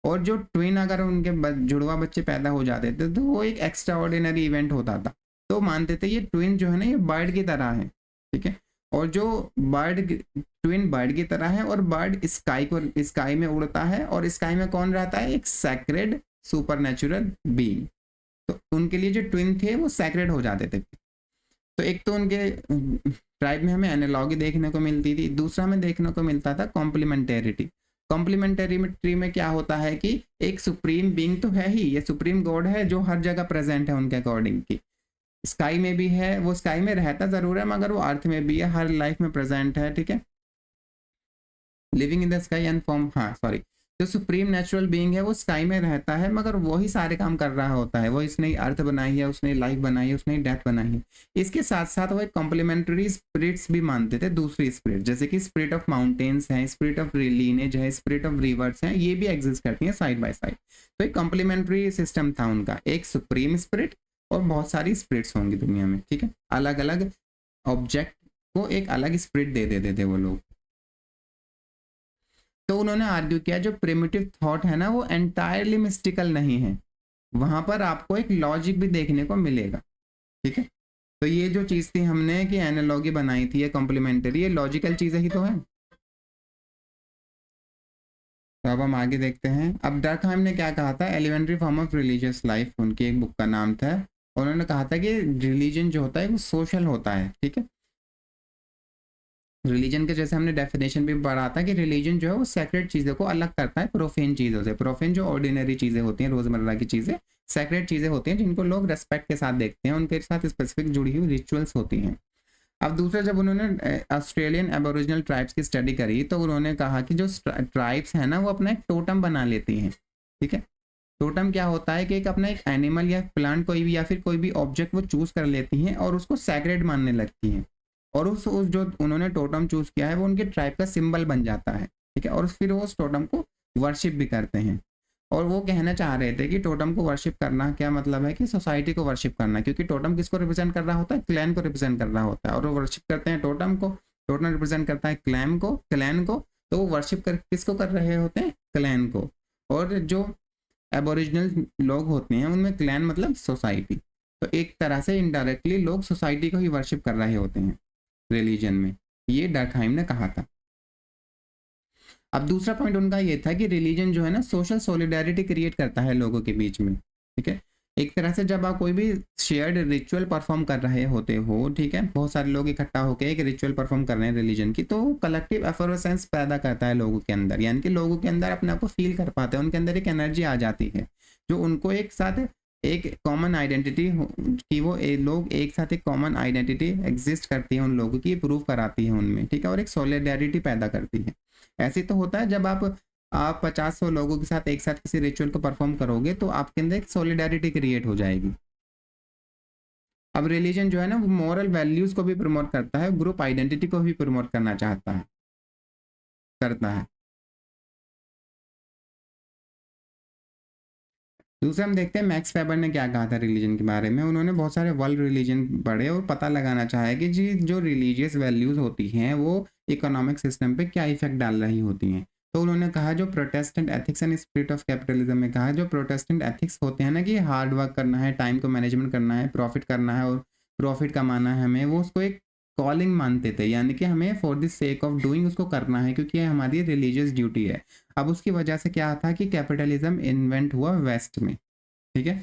और जो ट्विन अगर उनके जुड़वा बच्चे पैदा हो जाते थे तो वो एक एक्स्ट्रा ऑर्डिनरी इवेंट होता था। तो मानते थे ये ट्विन जो है ना ये बर्ड की तरह है, ठीक है। और जो ट्विन बर्ड की तरह है, और बर्ड स्काई में उड़ता है, और स्काई में कौन रहता है, एक सैक्रेड सुपरनेचुरल बीइंग। तो उनके लिए जो ट्विन थे वो सैक्रेड हो जाते थे। तो एक तो उनके ट्राइब में हमें एनालॉगी देखने को मिलती थी, दूसरा हमें देखने को मिलता था कॉम्प्लीमेंटेरिटी। कॉम्प्लीमेंटेरिटी में क्या होता है कि एक सुप्रीम बीइंग तो है ही, ये सुप्रीम गॉड है जो हर जगह प्रेजेंट है उनके अकॉर्डिंग की। स्काई में भी है, वो स्काई में रहता जरूर है मगर वो अर्थ में भी है, हर लाइफ में प्रेजेंट है, ठीक है। Living in the sky and form, हाँ सॉरी, जो सुप्रीम नेचुरल बीइंग है वो स्काई में रहता है मगर वही सारे काम कर रहा होता है, वो इसने अर्थ बनाई है, उसने लाइफ बनाई है, उसने डेथ बनाई है। इसके साथ साथ वो एक कॉम्प्लीमेंट्री स्पिरिट्स भी मानते थे, दूसरी स्पिरिट, जैसे कि स्पिरिट ऑफ माउंटेन्स है, स्पिरिट ऑफ लीनेज है, स्पिरिट ऑफ रिवर्स है, ये भी एग्जिस्ट करती है साइड बाय साइड। तो एक कॉम्प्लीमेंट्री सिस्टम था उनका, एक सुप्रीम स्पिरिट और बहुत सारी स्पिरिट्स होंगी दुनिया में, ठीक है। अलग अलग ऑब्जेक्ट को एक अलग स्पिरिट दे देते थे वो लोग। तो उन्होंने आर्ग्यू किया जो प्रिमिटिव थॉट है ना वो एंटायरली मिस्टिकल नहीं है, वहां पर आपको एक लॉजिक भी देखने को मिलेगा, ठीक है। तो ये जो चीज थी हमने कि एनालॉगी बनाई थी, ये कॉम्प्लीमेंट्री, ये लॉजिकल चीजें ही तो है। तो अब हम आगे देखते हैं। अब डर्कहाइम ने क्या कहा था, elementary form of religious life उनकी एक बुक का नाम था। उन्होंने कहा था कि रिलीजन जो होता है वो सोशल होता है, ठीक है। रिलीजन के जैसे हमने डेफिनेशन भी पढ़ा था कि रिलीजन जो है वो सेक्रेट चीज़ों को अलग करता है प्रोफेन चीज़ों से। प्रोफेन जो ऑर्डिनरी चीज़ें होती हैं, रोज़मर्रा की चीज़ें, सेक्रेट चीज़ें होती हैं जिनको लोग रेस्पेक्ट के साथ देखते हैं, उनके साथ स्पेसिफिक जुड़ी हुई रिचुअल्स होती हैं। अब दूसरा, जब उन्होंने ऑस्ट्रेलियन एबोरिजिनल ट्राइब्स की स्टडी करी तो उन्होंने कहा कि जो ट्राइब्स हैं ना वो अपना एक टोटम बना लेती हैं, ठीक है। टोटम क्या होता है कि एक अपना एक एनिमल या प्लांट कोई भी या फिर कोई भी ऑब्जेक्ट वो चूज कर लेती हैं और उसको सैक्रेड मानने लगती हैं, और उस जो उन्होंने टोटम चूज किया है वो उनके ट्राइब का सिंबल बन जाता है, ठीक है, और फिर वो उस टोटम को वर्शिप भी करते हैं। और वो कहना चाह रहे थे कि टोटम को वर्शिप करना क्या मतलब है कि सोसाइटी को वर्शिप करना, क्योंकि टोटम किसको रिप्रेजेंट कर रहा होता है, क्लैन को रिप्रेजेंट कर रहा होता है, और वो वर्शिप करते हैं टोटम को, टोटम रिप्रेजेंट करता है क्लैन को, तो वो वर्शिप कर किसको कर रहे होते हैं, क्लैन को। और जो एबोरिजिनल लोग होते हैं उनमें क्लैन मतलब सोसाइटी, तो एक तरह से इनडायरेक्टली लोग सोसाइटी को ही वर्शिप कर रहे होते हैं रिलीजन में, ये डर्कहाइम ने कहा था। अब दूसरा पॉइंट उनका ये था कि रिलीजन जो है ना सोशल सॉलिडारिटी क्रिएट करता है लोगों के बीच में, ठीक है। एक तरह से जब आप कोई भी शेयर्ड रिचुअल परफॉर्म कर रहे होते हो, ठीक है, बहुत सारे लोग इकट्ठा होकर एक रिचुअल परफॉर्म कर रहे हैं रिलीजन की, तो कलेक्टिव एफर्वेसेंस पैदा करता है लोगों के अंदर, यानी कि लोगों के अंदर अपने आप को फील कर पाते हैं, उनके अंदर एक एनर्जी आ जाती है जो उनको एक साथ एक कॉमन आइडेंटिटी कि वो लोग एक साथ एक कॉमन आइडेंटिटी एग्जिस्ट करती है उन लोगों की, प्रूव कराती है उनमें, ठीक है, और एक सॉलिडारिटी पैदा करती है। ऐसे तो होता है जब आप 50-100 लोगों के साथ एक साथ किसी रिचुअल को परफॉर्म करोगे तो आपके अंदर एक सॉलिडारिटी क्रिएट हो जाएगी। अब रिलीजन जो है ना वो मॉरल वैल्यूज को भी प्रमोट करता है, ग्रुप आइडेंटिटी को भी प्रमोट करना चाहता है, करता है। दूसरा हम देखते हैं मैक्स वेबर ने क्या कहा था रिलीजन के बारे में। उन्होंने बहुत सारे वर्ल्ड रिलीजन पढ़े और पता लगाना चाहा कि जी जो रिलीजियस वैल्यूज होती हैं वो इकोनॉमिक सिस्टम पे क्या इफेक्ट डाल रही होती हैं। तो उन्होंने कहा जो Protestant ethics and spirit of capitalism में कहा, जो प्रोटेस्टेंट एथिक्स होते हैं ना कि हार्ड वर्क करना है, टाइम को मैनेजमेंट करना है, प्रॉफिट करना है और प्रॉफिट कमाना है हमें, वो उसको एक कॉलिंग मानते थे, यानी कि हमें for the sake of doing उसको करना है क्योंकि ये हमारी रिलीजियस ड्यूटी है। अब उसकी वजह से क्या था कि कैपिटलिज्म इन्वेंट हुआ वेस्ट में, ठीक है।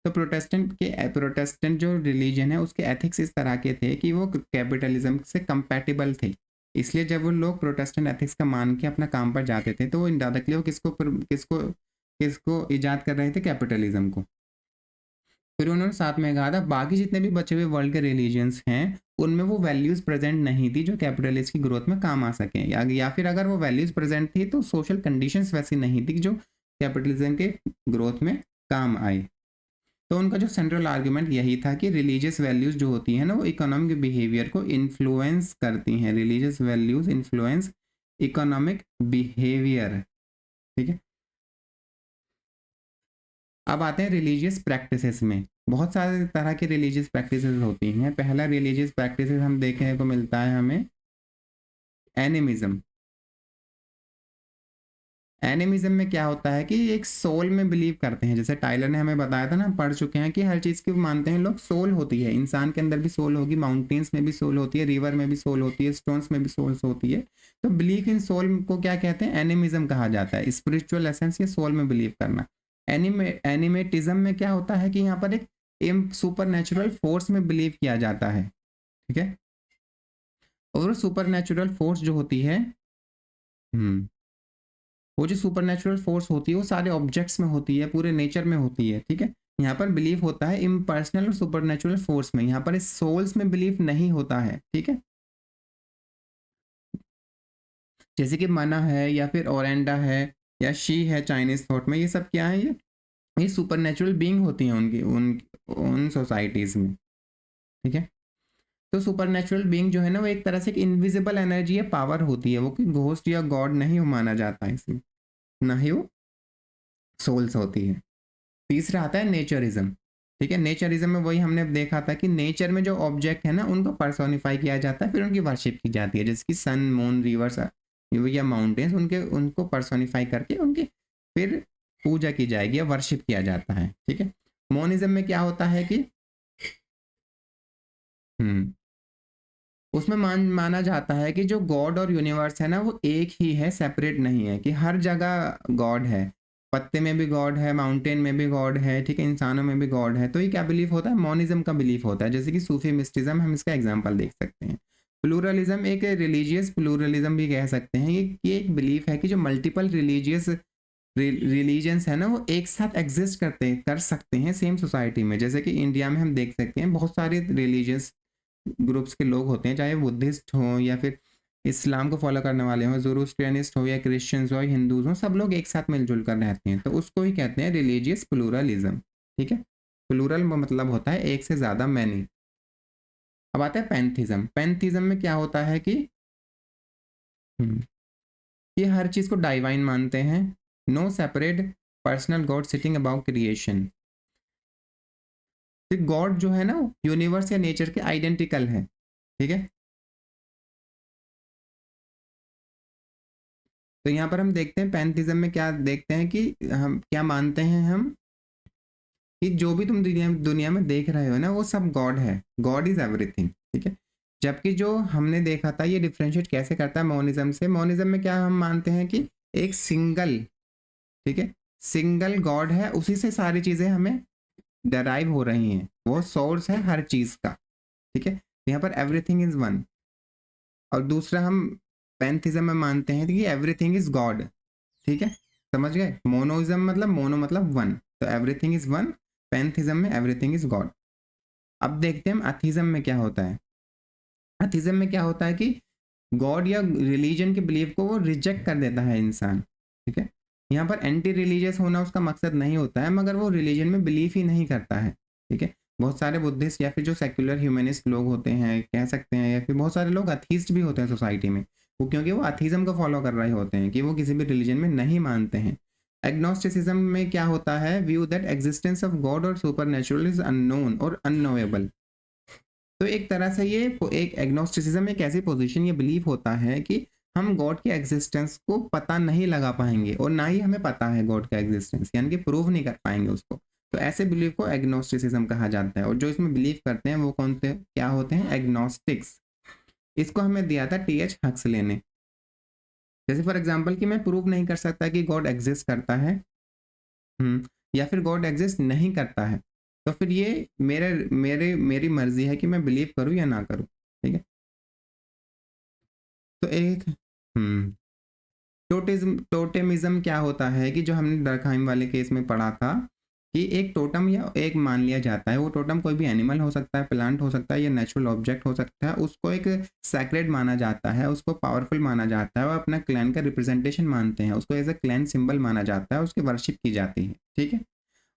तो प्रोटेस्टेंट जो रिलीजन है उसके एथिक्स इस तरह के थे कि वो कैपिटलिज्म से कंपैटिबल थे, इसलिए जब वो लोग प्रोटेस्टेंट एथिक्स का मान के अपना काम पर जाते थे तो वो इनडायरेक्टली वो किसको किसको इजाद कर रहे थे, कैपिटलिज्म को। फिर उन्होंने साथ में कहा था बाकी जितने भी बचे हुए वर्ल्ड के रिलीजन्स हैं उनमें वो वैल्यूज प्रेजेंट नहीं थी जो कैपिटलिस्ट की ग्रोथ में काम आ सकें, या फिर अगर वो वैल्यूज प्रेजेंट थी तो सोशल कंडीशंस वैसी नहीं थी जो कैपिटलिज्म के ग्रोथ में काम आए। तो उनका जो सेंट्रल आर्गुमेंट यही था कि रिलीजियस वैल्यूज जो होती हैं ना वो इकोनॉमिक बिहेवियर को इन्फ्लुएंस करती हैं, religious values influence economic behaviour, ठीक है। अब आते हैं रिलीजियस प्रैक्टिसेस में। बहुत सारे तरह की रिलीजियस प्रैक्टिसेस होती हैं। पहला रिलीजियस प्रैक्टिसेस हम देखने को मिलता है हमें एनिमिज्म। एनिमिज्म में क्या होता है कि एक सोल में बिलीव करते हैं, जैसे टाइलर ने हमें बताया था ना, पढ़ चुके हैं कि हर चीज़ की मानते हैं लोग सोल होती है, इंसान के अंदर भी सोल होगी, माउंटेन्स में भी सोल होती है, रिवर में भी सोल होती है, स्टोन्स में भी सोल्स होती है। तो बिलीव इन सोल को क्या कहते हैं, एनिमिज्म कहा जाता है। स्पिरिचुअल एसेंस या सोल में बिलीव करना। एनिमेटिज्म में क्या होता है कि यहाँ पर एक सुपर नेचुरल फोर्स में बिलीव किया जाता है, ठीक है। और सुपर नेचुरल फोर्स जो होती है वो जो सुपरनेचुरल फोर्स होती है वो सारे ऑब्जेक्ट्स में होती है, पूरे नेचर में होती है, ठीक है। यहाँ पर बिलीव होता है इम्पर्सनल और सुपरनेचुरल फोर्स में, यहाँ पर इस सोल्स में बिलीव नहीं होता है, ठीक है। जैसे कि मना है या फिर ओरेंडा है या शी है चाइनीज थॉट में, ये सब क्या है, ये सुपरनेचुरल बीइंग होती हैं उनकी उन सोसाइटीज में, ठीक है। तो सुपरनेचुरल बीइंग जो है ना वो एक तरह से एक इनविजिबल एनर्जी या पावर होती है, वो कि घोस्ट या गॉड नहीं माना जाता है इसमें, ना ही वो सोल्स होती है। तीसरा आता है नेचरिज्म, ठीक है। नेचरिज्म में वही हमने देखा था कि नेचर में जो ऑब्जेक्ट है ना उनको पर्सोनिफाई किया जाता है, फिर उनकी वर्शिप की जाती है, जैसे कि सन मून रिवर्स या माउंटेन्स, उनको पर्सोनिफाई करके उनकी फिर पूजा की जाएगी या वर्शिप किया जाता है, ठीक है। मोनिज्म में क्या होता है कि उसमें माना जाता है कि जो गॉड और यूनिवर्स है ना वो एक ही है, सेपरेट नहीं है, कि हर जगह गॉड है, पत्ते में भी गॉड है, माउंटेन में भी गॉड है, ठीक है, इंसानों में भी गॉड है। तो ये क्या बिलीफ होता है, मोनिज्म का बिलीफ होता है, जैसे कि सूफी मिस्टिज्म, हम इसका एग्जांपल देख सकते हैं। प्लूरलिज्म, एक रिलीजियस प्लूरलिज्म भी कह सकते हैं, ये एक बिलीफ है कि जो मल्टीपल रिलीजियस रिलीजन्स है ना वो एक साथ एग्जिस्ट कर सकते हैं सेम सोसाइटी में। जैसे कि इंडिया में हम देख सकते हैं बहुत सारे रिलीजियस ग्रुप्स के लोग होते हैं, चाहे बुद्धिस्ट हों या फिर इस्लाम को फॉलो करने वाले हों, ज़ोरोस्ट्रियनिस्ट हो या क्रिश्चियंस हो या हिंदूज हो, सब लोग एक साथ मिलजुल कर रहते हैं, तो उसको ही कहते हैं रिलीजियस प्लूरलिज्म। ठीक है, प्लूरल मतलब होता है एक से ज़्यादा, मैनी। अब आता है पैंथिज्म। पैंथिज्म में क्या होता है कि ये हर चीज़ को डाइवाइन मानते हैं, no separate personal god sitting above creation. God जो है ना यूनिवर्स या नेचर के आइडेंटिकल है। ठीक है, तो यहाँ पर हम देखते हैं पैंथिज्म में क्या देखते हैं कि हम क्या मानते हैं हम कि जो भी तुम दुनिया दुनिया में देख रहे हो ना वो सब गॉड है, गॉड इज एवरीथिंग। ठीक है, जबकि जो हमने देखा था ये डिफ्रेंशिएट कैसे करता है मोनिज्म से। मोनिज्म में क्या हम मानते हैं कि एक सिंगल, ठीक है, सिंगल गॉड है, उसी से सारी चीजें हमें डराइव हो रही हैं, वो सोर्स है हर चीज का। ठीक है, यहाँ पर एवरीथिंग इज वन। और दूसरा हम पैंथिज्म में मानते हैं कि एवरीथिंग इज गॉड। ठीक है, समझ गए, मोनोइज्म मतलब मोनो मतलब वन, तो एवरीथिंग इज वन, पैंथिज्म में एवरीथिंग इज गॉड। अब देखते हैं हम अथिज्म में क्या होता है। अथिज्म में क्या होता है कि गॉड या रिलीजन के बिलीफ को वो रिजेक्ट कर देता है इंसान। ठीक है, यहाँ पर एंटी रिलीजियस होना उसका मकसद नहीं होता है, मगर वो रिलीजन में बिलीफ ही नहीं करता है। ठीक है, बहुत सारे बुद्धिस्ट या फिर जो सेक्युलर ह्यूमनिस्ट लोग होते हैं कह सकते हैं, या फिर बहुत सारे लोग अथीस्ट भी होते हैं सोसाइटी में, वो क्योंकि वो अथीज्म को फॉलो कर रहे होते हैं कि वो किसी भी रिलीजन में नहीं मानते हैं। एग्नोस्टिसिज्म में क्या होता है, view that existence of God और सुपरनेचुरल इज अननोन और अननोएबल। तो एक तरह से ये एक एग्नोस्टिसिज्म एक ऐसी पोजीशन, ये बिलीव होता है कि हम गॉड के एग्जिस्टेंस को पता नहीं लगा पाएंगे और ना ही हमें पता है गॉड का एग्जिस्टेंस, यानी कि प्रूव नहीं कर पाएंगे उसको। तो ऐसे बिलीव को एग्नोस्टिसिज्म कहा जाता है। और जो इसमें बिलीव करते हैं वो कौन थे, क्या होते हैं, एग्नोस्टिक्स। इसको हमें दिया था टी.एच. हक्सले ने। जैसे फॉर एग्जाम्पल कि मैं प्रूव नहीं कर सकता कि गॉड एग्जिस्ट करता है, या फिर गॉड एग्जिस्ट नहीं करता है, तो फिर ये मेरे मेरे मेरी मर्जी है कि मैं बिलीव करूं या ना करूं। ठीक है, तो एक टोटेमिज्म क्या होता है कि जो हमने डरखाइम वाले केस में पढ़ा था कि एक टोटम या एक मान लिया जाता है, वो टोटम कोई भी एनिमल हो सकता है, प्लांट हो सकता है या नेचुरल ऑब्जेक्ट हो सकता है, उसको एक सैक्रेड माना जाता है, उसको पावरफुल माना जाता है और अपना क्लैन का रिप्रेजेंटेशन मानते हैं, उसको एज अ क्लैन सिंबल माना जाता है, उसकी वर्शिप की जाती है। ठीक है,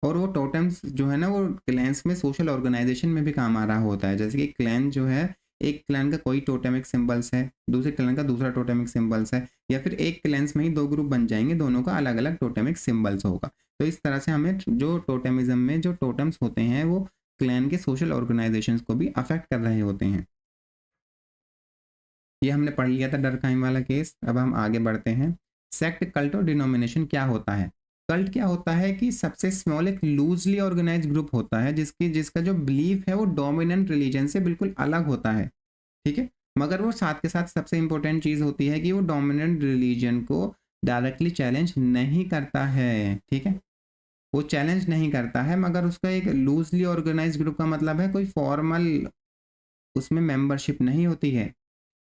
और वो टोटम्स जो है ना वो क्लैंस में सोशल ऑर्गेनाइजेशन में भी काम आ रहा होता है। जैसे कि क्लैन जो है, एक क्लैन का कोई टोटेमिक सिंबल्स है, दूसरे क्लैन का दूसरा टोटेमिक सिंबल्स है, या फिर एक क्लैंस में ही दो ग्रुप बन जाएंगे, दोनों का अलग अलग टोटेमिक सिंबल्स होगा। तो इस तरह से हमें जो टोटेमिज्म में जो टोटम्स होते हैं वो क्लैन के सोशल ऑर्गेनाइजेशंस को भी अफेक्ट कर रहे होते हैं। ये हमने पढ़ लिया था डरकाइम वाला केस। अब हम आगे बढ़ते हैं। सेक्ट, कल्ट और डिनोमिनेशन क्या होता है। कल्ट क्या होता है कि सबसे स्मॉल एक लूजली ऑर्गेनाइज ग्रुप होता है जिसका जो बिलीफ है वो डोमिनेंट रिलीजन से बिल्कुल अलग होता है। ठीक है, मगर वो साथ के साथ सबसे इंपॉर्टेंट चीज होती है कि वो डोमिनेंट रिलीजन को डायरेक्टली चैलेंज नहीं करता है। ठीक है, वो चैलेंज नहीं करता है, मगर उसका एक लूजली ऑर्गेनाइज ग्रुप का मतलब है कोई फॉर्मल उसमें मेंबरशिप नहीं होती है।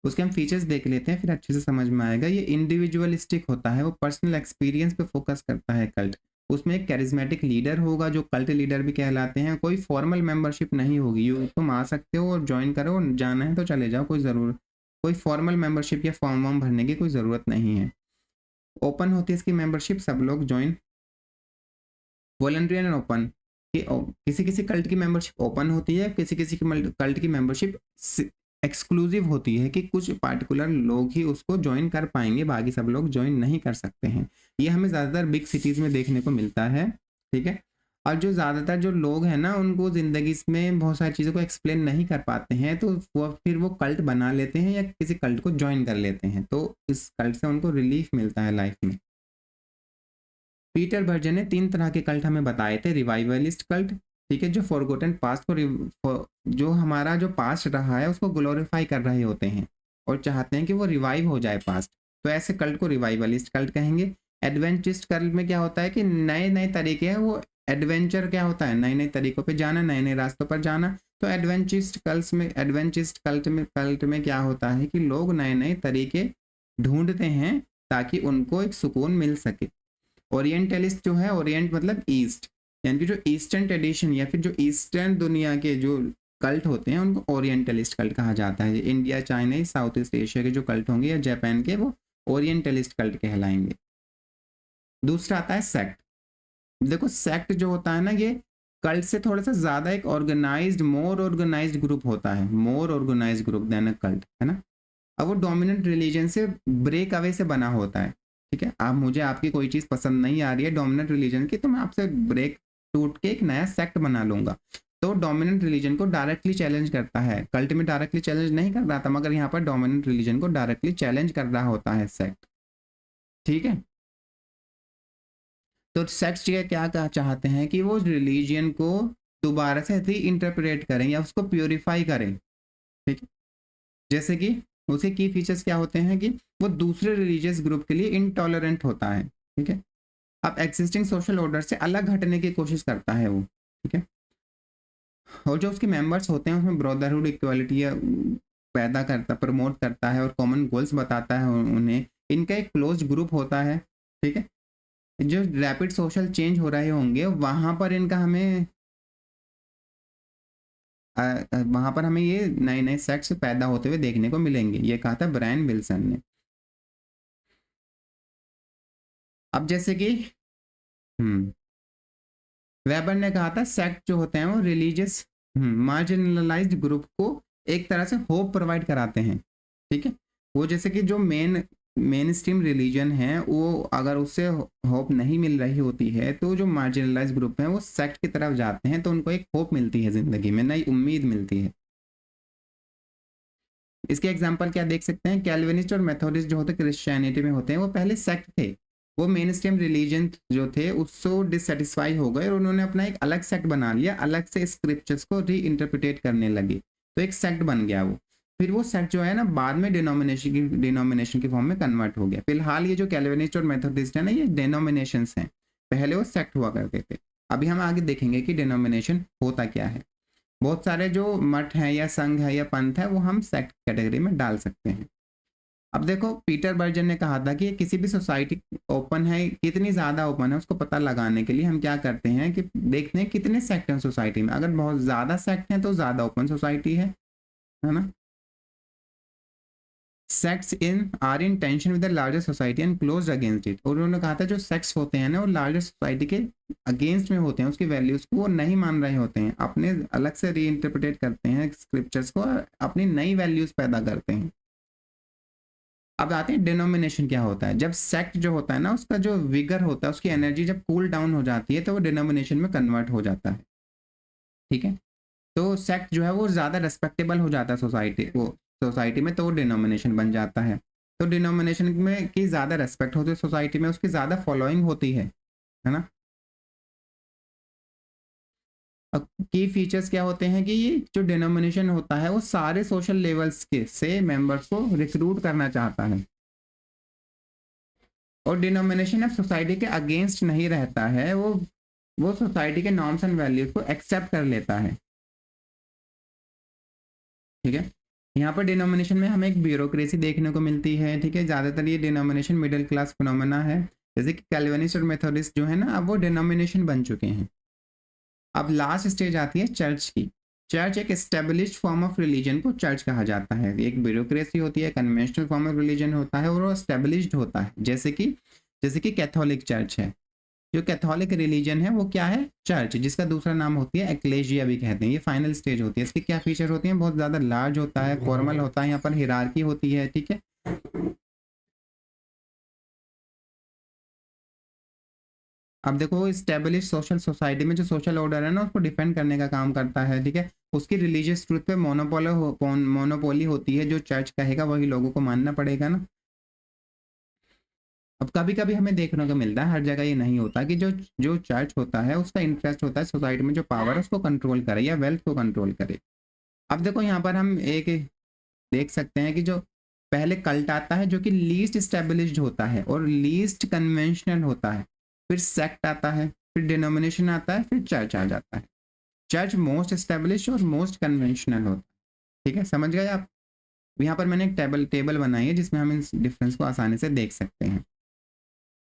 उसके हम फीचर्स देख लेते हैं, फिर अच्छे से समझ में आएगा। ये इंडिविजुअलिस्टिक होता है, वो पर्सनल एक्सपीरियंस पे फोकस करता है कल्ट। उसमें एक कैरिज्मेटिक लीडर होगा जो कल्ट लीडर भी कहलाते हैं। कोई फॉर्मल मेंबरशिप नहीं होगी, तुम आ सकते हो और ज्वाइन करो, जाना है तो चले जाओ, कोई फॉर्मल मेंबरशिप या फॉर्म वॉर्म भरने की कोई ज़रूरत नहीं है। ओपन होती है इसकी मेंबरशिप, सब लोग ज्वाइन, वॉलंटरी एंड ओपन। किसी किसी कल्ट की मेंबरशिप ओपन होती है, किसी किसी की कल्ट की मेंबरशिप एक्सक्लूसिव होती है कि कुछ पार्टिकुलर लोग ही उसको ज्वाइन कर पाएंगे, बाकी सब लोग ज्वाइन नहीं कर सकते हैं। ये हमें ज़्यादातर बिग सिटीज़ में देखने को मिलता है। ठीक है, और जो ज़्यादातर जो लोग हैं ना उनको ज़िंदगी में बहुत सारी चीज़ों को एक्सप्लेन नहीं कर पाते हैं, तो वो कल्ट बना लेते हैं या किसी कल्ट को ज्वाइन कर लेते हैं, तो इस कल्ट से उनको रिलीफ मिलता है लाइफ में। पीटर बर्जन ने 3 तरह के कल्ट हमें बताए थे। रिवाइवलिस्ट कल्ट, ठीक है, जो फॉरगॉटन पास्ट को जो हमारा जो पास्ट रहा है उसको ग्लोरीफाई कर रहे होते हैं और चाहते हैं कि वो रिवाइव हो जाए पास्ट, तो ऐसे कल्ट को रिवाइवलिस्ट कल्ट कहेंगे। एडवेंचरिस्ट कल्ट में क्या होता है कि नए नए तरीके हैं, वो एडवेंचर क्या होता है, नए नए तरीकों पे जाना, नए नए रास्तों पर जाना। तो एडवेंचरिस्ट कल्ट में क्या होता है कि लोग नए नए तरीके ढूंढते हैं ताकि उनको एक सुकून मिल सके। ओरिएंटलिस्ट जो है, ओरिएंट मतलब ईस्ट, यानी कि जो ईस्टर्न ट्रेडिशन या फिर जो ईस्टर्न दुनिया के जो कल्ट होते हैं उनको ओरिएंटलिस्ट कल्ट कहा जाता है। India, China, south east Asia के जो कल्ट होंगे या जापान के, वो ओरिएंटलिस्ट कल्ट कहलाएंगे। दूसरा आता है सेक्ट। देखो सेक्ट जो होता है ना, ये कल्ट से थोड़ा सा ज्यादा एक ऑर्गेनाइज्ड, मोर ऑर्गेनाइज्ड ग्रुप होता है, more organized group than a cult, है ना। अब वो डोमिनेंट रिलीजन से ब्रेक अवे से बना होता है, ठीक है। अब मुझे आपकी कोई चीज पसंद नहीं आ रही है डोमिनेंट रिलीजन की, तो मैं आपसे ब्रेक टूट के एक नया सेक्ट बना लूंगा। तो डोमिनेंट रिलीजन को डायरेक्टली चैलेंज करता है। कल्ट में डायरेक्टली चैलेंज नहीं कर रहा था, मगर यहाँ पर डोमिनेंट रिलीजन को डायरेक्टली चैलेंज कर रहा होता है सेक्ट, ठीक है। तो सेक्ट क्या क्या चाहते हैं कि वो रिलीजन को दोबारा से री इंटरप्रेट करें या उसको प्योरीफाई करें, ठीक है। जैसे कि उसके की फीचर्स क्या होते हैं कि वो दूसरे रिलीजियस ग्रुप के लिए इनटॉलरेंट होता है, ठीक है। अब एक्सिस्टिंग सोशल ऑर्डर से अलग हटने की कोशिश करता है वो, ठीक है। और जो उसके मेंबर्स होते हैं उसमें ब्रदरहुड, इक्वालिटी पैदा करता, प्रमोट करता है और कॉमन गोल्स बताता है उन्हें। इनका एक क्लोज ग्रुप होता है, ठीक है। जो रैपिड सोशल चेंज हो रहे होंगे वहां पर इनका हमें वहां पर हमें ये नए नए सेक्ट्स पैदा होते हुए देखने को मिलेंगे, ये कहा था ब्रायन विल्सन ने। अब जैसे कि वेबर ने कहा था सेक्ट जो होते हैं वो रिलीजियस मार्जिनलाइज्ड ग्रुप को एक तरह से होप प्रोवाइड कराते हैं, ठीक है। वो जैसे कि जो मेन स्ट्रीम रिलीजन है वो अगर उससे होप नहीं मिल रही होती है, तो जो मार्जिनलाइज ग्रुप है वो सेक्ट की तरफ जाते हैं, तो उनको एक होप मिलती है, जिंदगी में नई उम्मीद मिलती है। इसके एग्जाम्पल क्या देख सकते हैं, कैल्विनिस्ट और मेथोडिस्ट जो होते क्रिश्चियनिटी में होते हैं, वो पहले सेक्ट थे। वो मेन स्ट्रीम रिलीजन जो थे उससे डिससेटिस्फाई हो गए और उन्होंने अपना एक अलग सेक्ट बना लिया, अलग से स्क्रिप्चर्स को री इंटरप्रिटेट करने लगे, तो एक सेक्ट बन गया वो। फिर वो सेक्ट जो है ना बाद में डिनोमिनेशन की फॉर्म में कन्वर्ट हो गया। फिलहाल ये जो कैल्विनिस्ट और मेथोडिस्ट है ना, ये डिनोमिनेशंस हैं, पहले वो सेक्ट हुआ करते थे। अभी हम आगे देखेंगे कि डिनोमिनेशन होता क्या है। बहुत सारे जो मठ है या संघ है या पंथ है वो हम सेक्ट कैटेगरी में डाल सकते हैं। अब देखो पीटर बर्जन ने कहा था कि किसी भी सोसाइटी ओपन है, कितनी ज्यादा ओपन है उसको पता लगाने के लिए हम क्या करते हैं कि देखते हैं कितने सेक्ट हैं सोसाइटी में। अगर बहुत ज्यादा सेक्ट हैं तो ज्यादा ओपन सोसाइटी है ना। Sects in are in tension with the larger society and close against it. और उन्होंने कहा था जो सेक्ट्स होते हैं ना वो लार्जर सोसाइटी के अगेंस्ट में होते हैं, उसकी वैल्यूज को वो नहीं मान रहे होते हैं, अपने अलग से री इंटरप्रिटेट करते हैं स्क्रिप्चर्स को और अपनी नई वैल्यूज पैदा करते हैं। अब आते हैं डिनोमिनेशन क्या होता है। जब सेक्ट जो होता है ना उसका जो विगर होता है, उसकी एनर्जी जब कूल डाउन हो जाती है तो वो डिनोमिनेशन में कन्वर्ट हो जाता है, ठीक है। तो सेक्ट जो है वो ज़्यादा रेस्पेक्टेबल हो जाता है सोसाइटी में, तो वो डिनोमिनेशन बन जाता है। तो डिनोमिनेशन में की ज़्यादा रेस्पेक्ट होती है सोसाइटी में, उसकी ज़्यादा फॉलोइंग होती है ना। अब की फीचर्स क्या होते हैं कि ये जो डिनोमिनेशन होता है वो सारे सोशल लेवल्स के से मेंबर्स को रिक्रूट करना चाहता है। और डिनोमिनेशन अब सोसाइटी के अगेंस्ट नहीं रहता है, वो सोसाइटी के नॉर्म्स एंड वैल्यूज को एक्सेप्ट कर लेता है, ठीक है। यहाँ पर डिनोमिनेशन में हमें एक ब्यूरोक्रेसी देखने को मिलती है, ठीक है। ज़्यादातर ये डिनोमिनेशन मिडिल क्लास फिनोमेना है, जैसे कि कैल्विनिस्ट और मेथोडिस्ट जो है ना अब वो डिनोमिनेशन बन चुके हैं। अब लास्ट स्टेज आती है चर्च की। चर्च एक एस्टेब्लिश्ड फॉर्म ऑफ रिलीजन को चर्च कहा जाता है। एक ब्यूरोक्रेसी होती है, कन्वेंशनल फॉर्म ऑफ रिलीजन होता है और वो एस्टेब्लिश्ड होता है, जैसे कि कैथोलिक चर्च है। जो कैथोलिक रिलीजन है वो क्या है, चर्च, जिसका दूसरा नाम होती है एक्लेशिया भी कहते हैं। ये फाइनल स्टेज होती है। इसके क्या फीचर होती हैं, बहुत ज़्यादा लार्ज होता है, फॉर्मल होता है, यहाँ पर हिरार्की होती है, ठीक है। अब देखो स्टेब्लिश सोशल सोसाइटी में जो सोशल ऑर्डर है ना उसको डिफेंड करने का काम करता है, ठीक है। उसकी रिलीजियस ट्रूथ पे मोनोपोली होती है, जो चर्च कहेगा वही लोगों को मानना पड़ेगा ना। अब कभी कभी हमें देखने को मिलता है, हर जगह ये नहीं होता, कि जो जो चर्च होता है उसका इंटरेस्ट होता है सोसाइटी में जो पावर है उसको कंट्रोल करे या वेल्थ को कंट्रोल करे। अब देखो यहाँ पर हम एक देख सकते हैं कि जो पहले कल्ट आता है जो कि लीस्ट स्टेब्लिश्ड होता है और लीस्ट कन्वेंशनल होता है, फिर सेक्ट आता है, फिर डिनोमिनेशन आता है, फिर चर्च आ जाता है। चर्च मोस्ट स्टेब्लिश और मोस्ट कन्वेंशनल होता है, ठीक है। समझ गए आप। यहाँ पर मैंने एक टेबल बनाई है जिसमें हम इन डिफरेंस को आसानी से देख सकते हैं।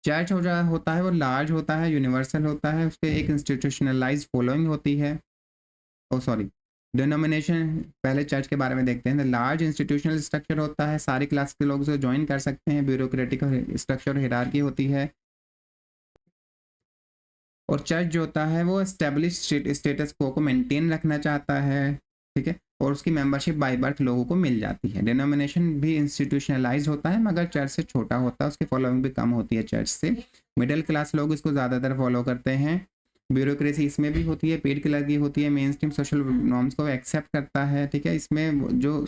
चर्च होता है वो लार्ज होता है, यूनिवर्सल होता है, उसके एक इंस्टीट्यूशनलाइज फॉलोइंग होती है। ओ सॉरी, डिनोमिनेशन, पहले चर्च के बारे में देखते हैं। लार्ज इंस्टीट्यूशनल स्ट्रक्चर होता है, सारी क्लास के लोग उसे ज्वाइन कर सकते हैं। ब्यूरोक्रेटिक स्ट्रक्चर, हिरार्की होती है। और चर्च जो होता है वो एस्टेब्लिश स्टेटस को मेंटेन रखना चाहता है, ठीक है, और उसकी मेंबरशिप बाय बर्थ लोगों को मिल जाती है। डिनोमिनेशन भी इंस्टीट्यूशनलाइज होता है मगर चर्च से छोटा होता है, उसकी फॉलोइंग भी कम होती है चर्च से। मिडिल क्लास लोग इसको ज़्यादातर फॉलो करते हैं। ब्यूरोक्रेसी इसमें भी होती है, पेड क्लर्की होती है, मेन स्ट्रीम सोशल नॉर्म्स को एक्सेप्ट करता है, ठीक है। इसमें जो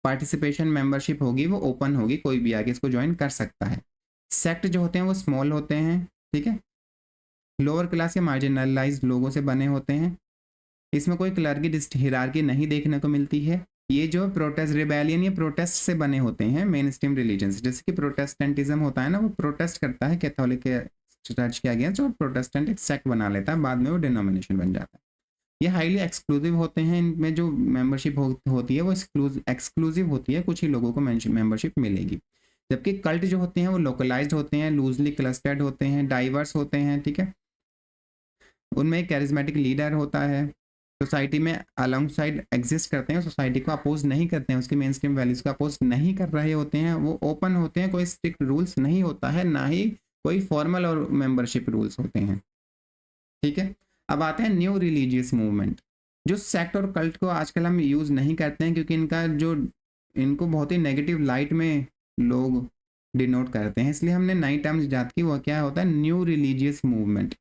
पार्टिसिपेशन मेंबरशिप होगी वो ओपन होगी, कोई भी आगे इसको ज्वाइन कर सकता है। सेक्ट जो होते हैं वो स्मॉल होते हैं, ठीक है, लोअर क्लास या मार्जिनलाइज्ड लोगों से बने होते हैं। इसमें कोई क्लर्की हिरार्की नहीं देखने को मिलती है। ये जो प्रोटेस्ट रिबेलियन, ये प्रोटेस्ट से बने होते हैं मेन स्ट्रीम रिलीजन्स। जैसे कि प्रोटेस्टेंटिज्म होता है ना, वो प्रोटेस्ट करता है कैथोलिक चर्च के अगेंस्ट और प्रोटेस्टेंट एक सेक्ट बना लेता है, बाद में वो डिनोमिनेशन बन जाता है। ये हाईली एक्सक्लूसिव होते हैं, इनमें जो मेंबरशिप होती है वो एक्सक्लूसिव होती है, कुछ ही लोगों को मेंबरशिप मिलेगी। जबकि कल्ट जो होते हैं वो लोकलाइज्ड होते हैं, लूजली क्लस्टर्ड होते हैं, डाइवर्स होते हैं, ठीक है। उनमें एक कैरिज्मेटिक लीडर होता है, सोसाइटी में अलॉन्ग साइड एग्जिस्ट करते हैं, सोसाइटी को अपोज नहीं करते हैं, उसकी मेन स्ट्रीम वैल्यूज को अपोज नहीं कर रहे होते हैं, वो ओपन होते हैं, कोई स्ट्रिक्ट रूल्स नहीं होता है, ना ही कोई फॉर्मल और मेंबरशिप रूल्स होते हैं, ठीक है। अब आते हैं न्यू रिलीजियस मूवमेंट। जो सेक्ट और कल्ट को आजकल हम यूज़ नहीं करते हैं क्योंकि इनको बहुत ही नेगेटिव लाइट में लोग डिनोट करते हैं, इसलिए हमने नई टर्म्स इजाद की। वो क्या होता है? New religious movement.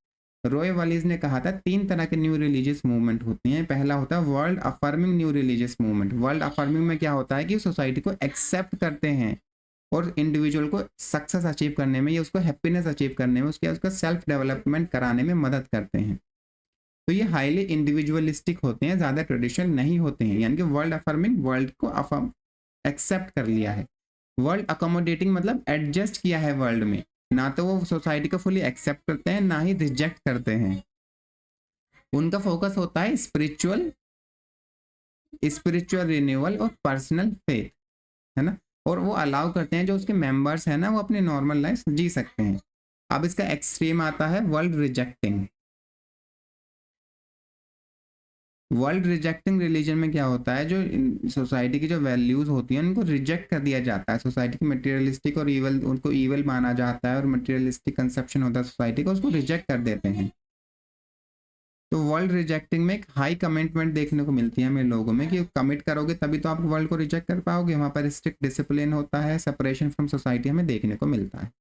Roy Wallis ने कहा था 3 तरह के न्यू रिलीजियस मूवमेंट होती हैं। पहला होता है world affirming new religious movement. World affirming में क्या होता है कि सोसाइटी को एक्सेप्ट करते हैं और इंडिविजुअल को सक्सेस अचीव करने में या उसको हैप्पीनेस अचीव करने में, उसका सेल्फ डेवलपमेंट कराने में मदद करते हैं। तो ये हाईली इंडिविजुअलिस्टिक होते हैं, ज़्यादा ट्रेडिशनल नहीं होते हैं। यानी कि वर्ल्ड अफर्मिंग, वर्ल्ड को एक्सेप्ट कर लिया है। वर्ल्ड अकोमोडेटिंग मतलब एडजस्ट किया है वर्ल्ड में, ना तो वो सोसाइटी को फुली एक्सेप्ट करते हैं ना ही रिजेक्ट करते हैं। उनका फोकस होता है स्पिरिचुअल रिन्यूअल और पर्सनल फेथ, है ना। और वो अलाउ करते हैं जो उसके मेंबर्स हैं ना, वो अपनी नॉर्मल लाइफ जी सकते हैं। अब इसका एक्सट्रीम आता है world rejecting. World rejecting religion में क्या होता है, जो सोसाइटी की जो वैल्यूज होती हैं उनको रिजेक्ट कर दिया जाता है। सोसाइटी की मटेरियलिस्टिक और ईवल, उनको ईवल माना जाता है और मटेरियलिस्टिक कंसेप्शन होता है सोसाइटी का, उसको रिजेक्ट कर देते हैं। तो वर्ल्ड रिजेक्टिंग में एक हाई कमिटमेंट देखने को मिलती है हमें लोगों में कि कमिट करोगे तभी तो आप वर्ल्ड को रिजेक्ट कर पाओगे। वहाँ पर स्ट्रिक्ट डिसिप्लिन होता है, सेपरेशन फ्रॉम सोसाइटी हमें देखने को मिलता है।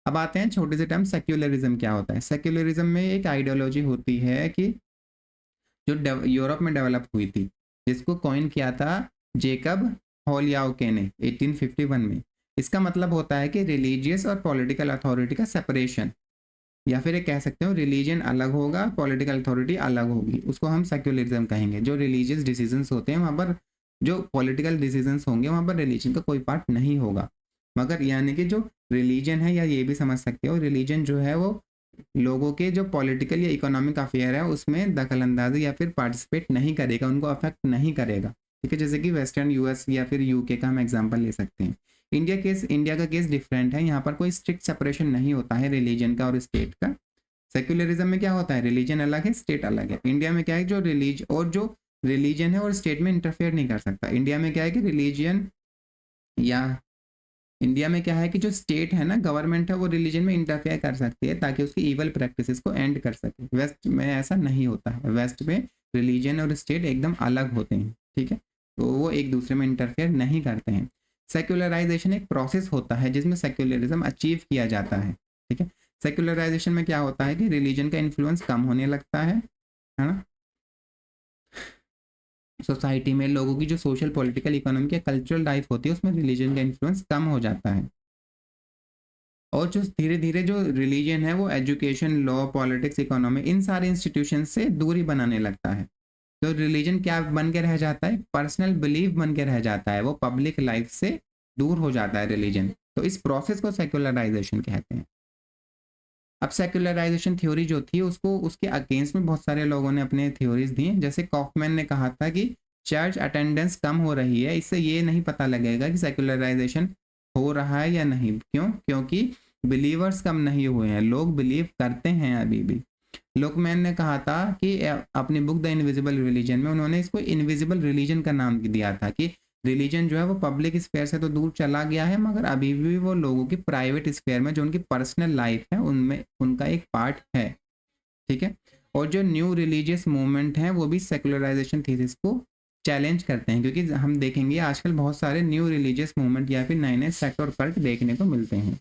अब आते हैं छोटे से टर्म सेक्युलरिज्म क्या होता है। सेक्युलरिज्म में एक आइडियोलॉजी होती है कि जो यूरोप में डेवलप हुई थी, जिसको कॉइन किया था जेकब होलियाउके ने 1851 में। इसका मतलब होता है कि रिलीजियस और पॉलिटिकल अथॉरिटी का सेपरेशन, या फिर कह सकते हो रिलीजन अलग होगा, पॉलिटिकल अथॉरिटी अलग होगी, उसको हम सेक्युलरिज्म कहेंगे। जो रिलीजियस डिसीजंस होते हैं वहाँ पर, जो पॉलिटिकल डिसीजंस होंगे वहाँ पर रिलीजन का कोई पार्ट नहीं होगा। मगर यानी कि जो रिलीजन है, या ये भी समझ सकते हो रिलीजन जो है वो लोगों के जो पॉलिटिकल या इकोनॉमिक अफेयर है उसमें दखल अंदाजी या फिर पार्टिसिपेट नहीं करेगा, उनको अफेक्ट नहीं करेगा, ठीक है। जैसे कि वेस्टर्न यूएस या फिर यूके का हम एग्जांपल ले सकते हैं। इंडिया का केस डिफरेंट है। यहाँ पर कोई स्ट्रिक्ट सेपरेशन नहीं होता है रिलीजन का और स्टेट का। सेक्युलरिज्म में क्या होता है, रिलीजन अलग है, स्टेट अलग है। इंडिया में क्या है, जो रिलीजन है और स्टेट में इंटरफेयर नहीं कर सकता। इंडिया में क्या है कि इंडिया में क्या है कि जो स्टेट है ना, गवर्नमेंट है, वो रिलीजन में इंटरफेयर कर सकती है ताकि उसकी इवल प्रैक्टिसेस को एंड कर सके। वेस्ट में ऐसा नहीं होता है। वेस्ट में रिलीजन और स्टेट एकदम अलग होते हैं, ठीक है, तो वो एक दूसरे में इंटरफेयर नहीं करते हैं। सेक्युलराइजेशन एक प्रोसेस होता है जिसमें सेक्युलरिज्म अचीव किया जाता है, ठीक है। सेक्युलराइजेशन में क्या होता है कि रिलीजन का इन्फ्लुएंस कम होने लगता है ना। सोसाइटी में लोगों की जो सोशल, पॉलिटिकल, इकोनॉमिक या कल्चरल लाइफ होती है उसमें रिलीजन का इन्फ्लुएंस कम हो जाता है। और जो धीरे धीरे जो रिलीजन है वो एजुकेशन, लॉ, पॉलिटिक्स, इकोनॉमी, इन सारे इंस्टीट्यूशन से दूरी बनाने लगता है। तो रिलीजन क्या बन के रह जाता है, पर्सनल बिलीफ बन के रह जाता है, वो पब्लिक लाइफ से दूर हो जाता है रिलीजन। तो इस प्रोसेस को सेक्युलराइजेशन कहते हैं। अब सेक्युलराइजेशन थ्योरी जो थी उसको, उसके अगेंस्ट में बहुत सारे लोगों ने अपने थ्योरीज दी। जैसे कॉफमैन ने कहा था कि चर्च अटेंडेंस कम हो रही है, इससे ये नहीं पता लगेगा कि सेक्युलराइजेशन हो रहा है या नहीं। क्योंकि बिलीवर्स कम नहीं हुए हैं, लोग बिलीव करते हैं अभी भी। लोकमैन ने कहा था कि अपनी बुक द इनविजिबल रिलीजन में उन्होंने इसको इनविजिबल रिलीजन का नाम दिया था कि रिलीजन जो है वो पब्लिक स्फेयर से तो दूर चला गया है, मगर अभी भी वो लोगों की प्राइवेट स्फेयर में जो उनकी पर्सनल लाइफ है उनमें उनका एक पार्ट है। ठीक है। और जो न्यू रिलीजियस मूवमेंट है वो भी सेकुलराइजेशन थीसिस को चैलेंज करते हैं, क्योंकि हम देखेंगे आजकल बहुत सारे न्यू रिलीजियस मूवमेंट या फिर नए नए सेक्ट और कल्ट देखने को मिलते हैं।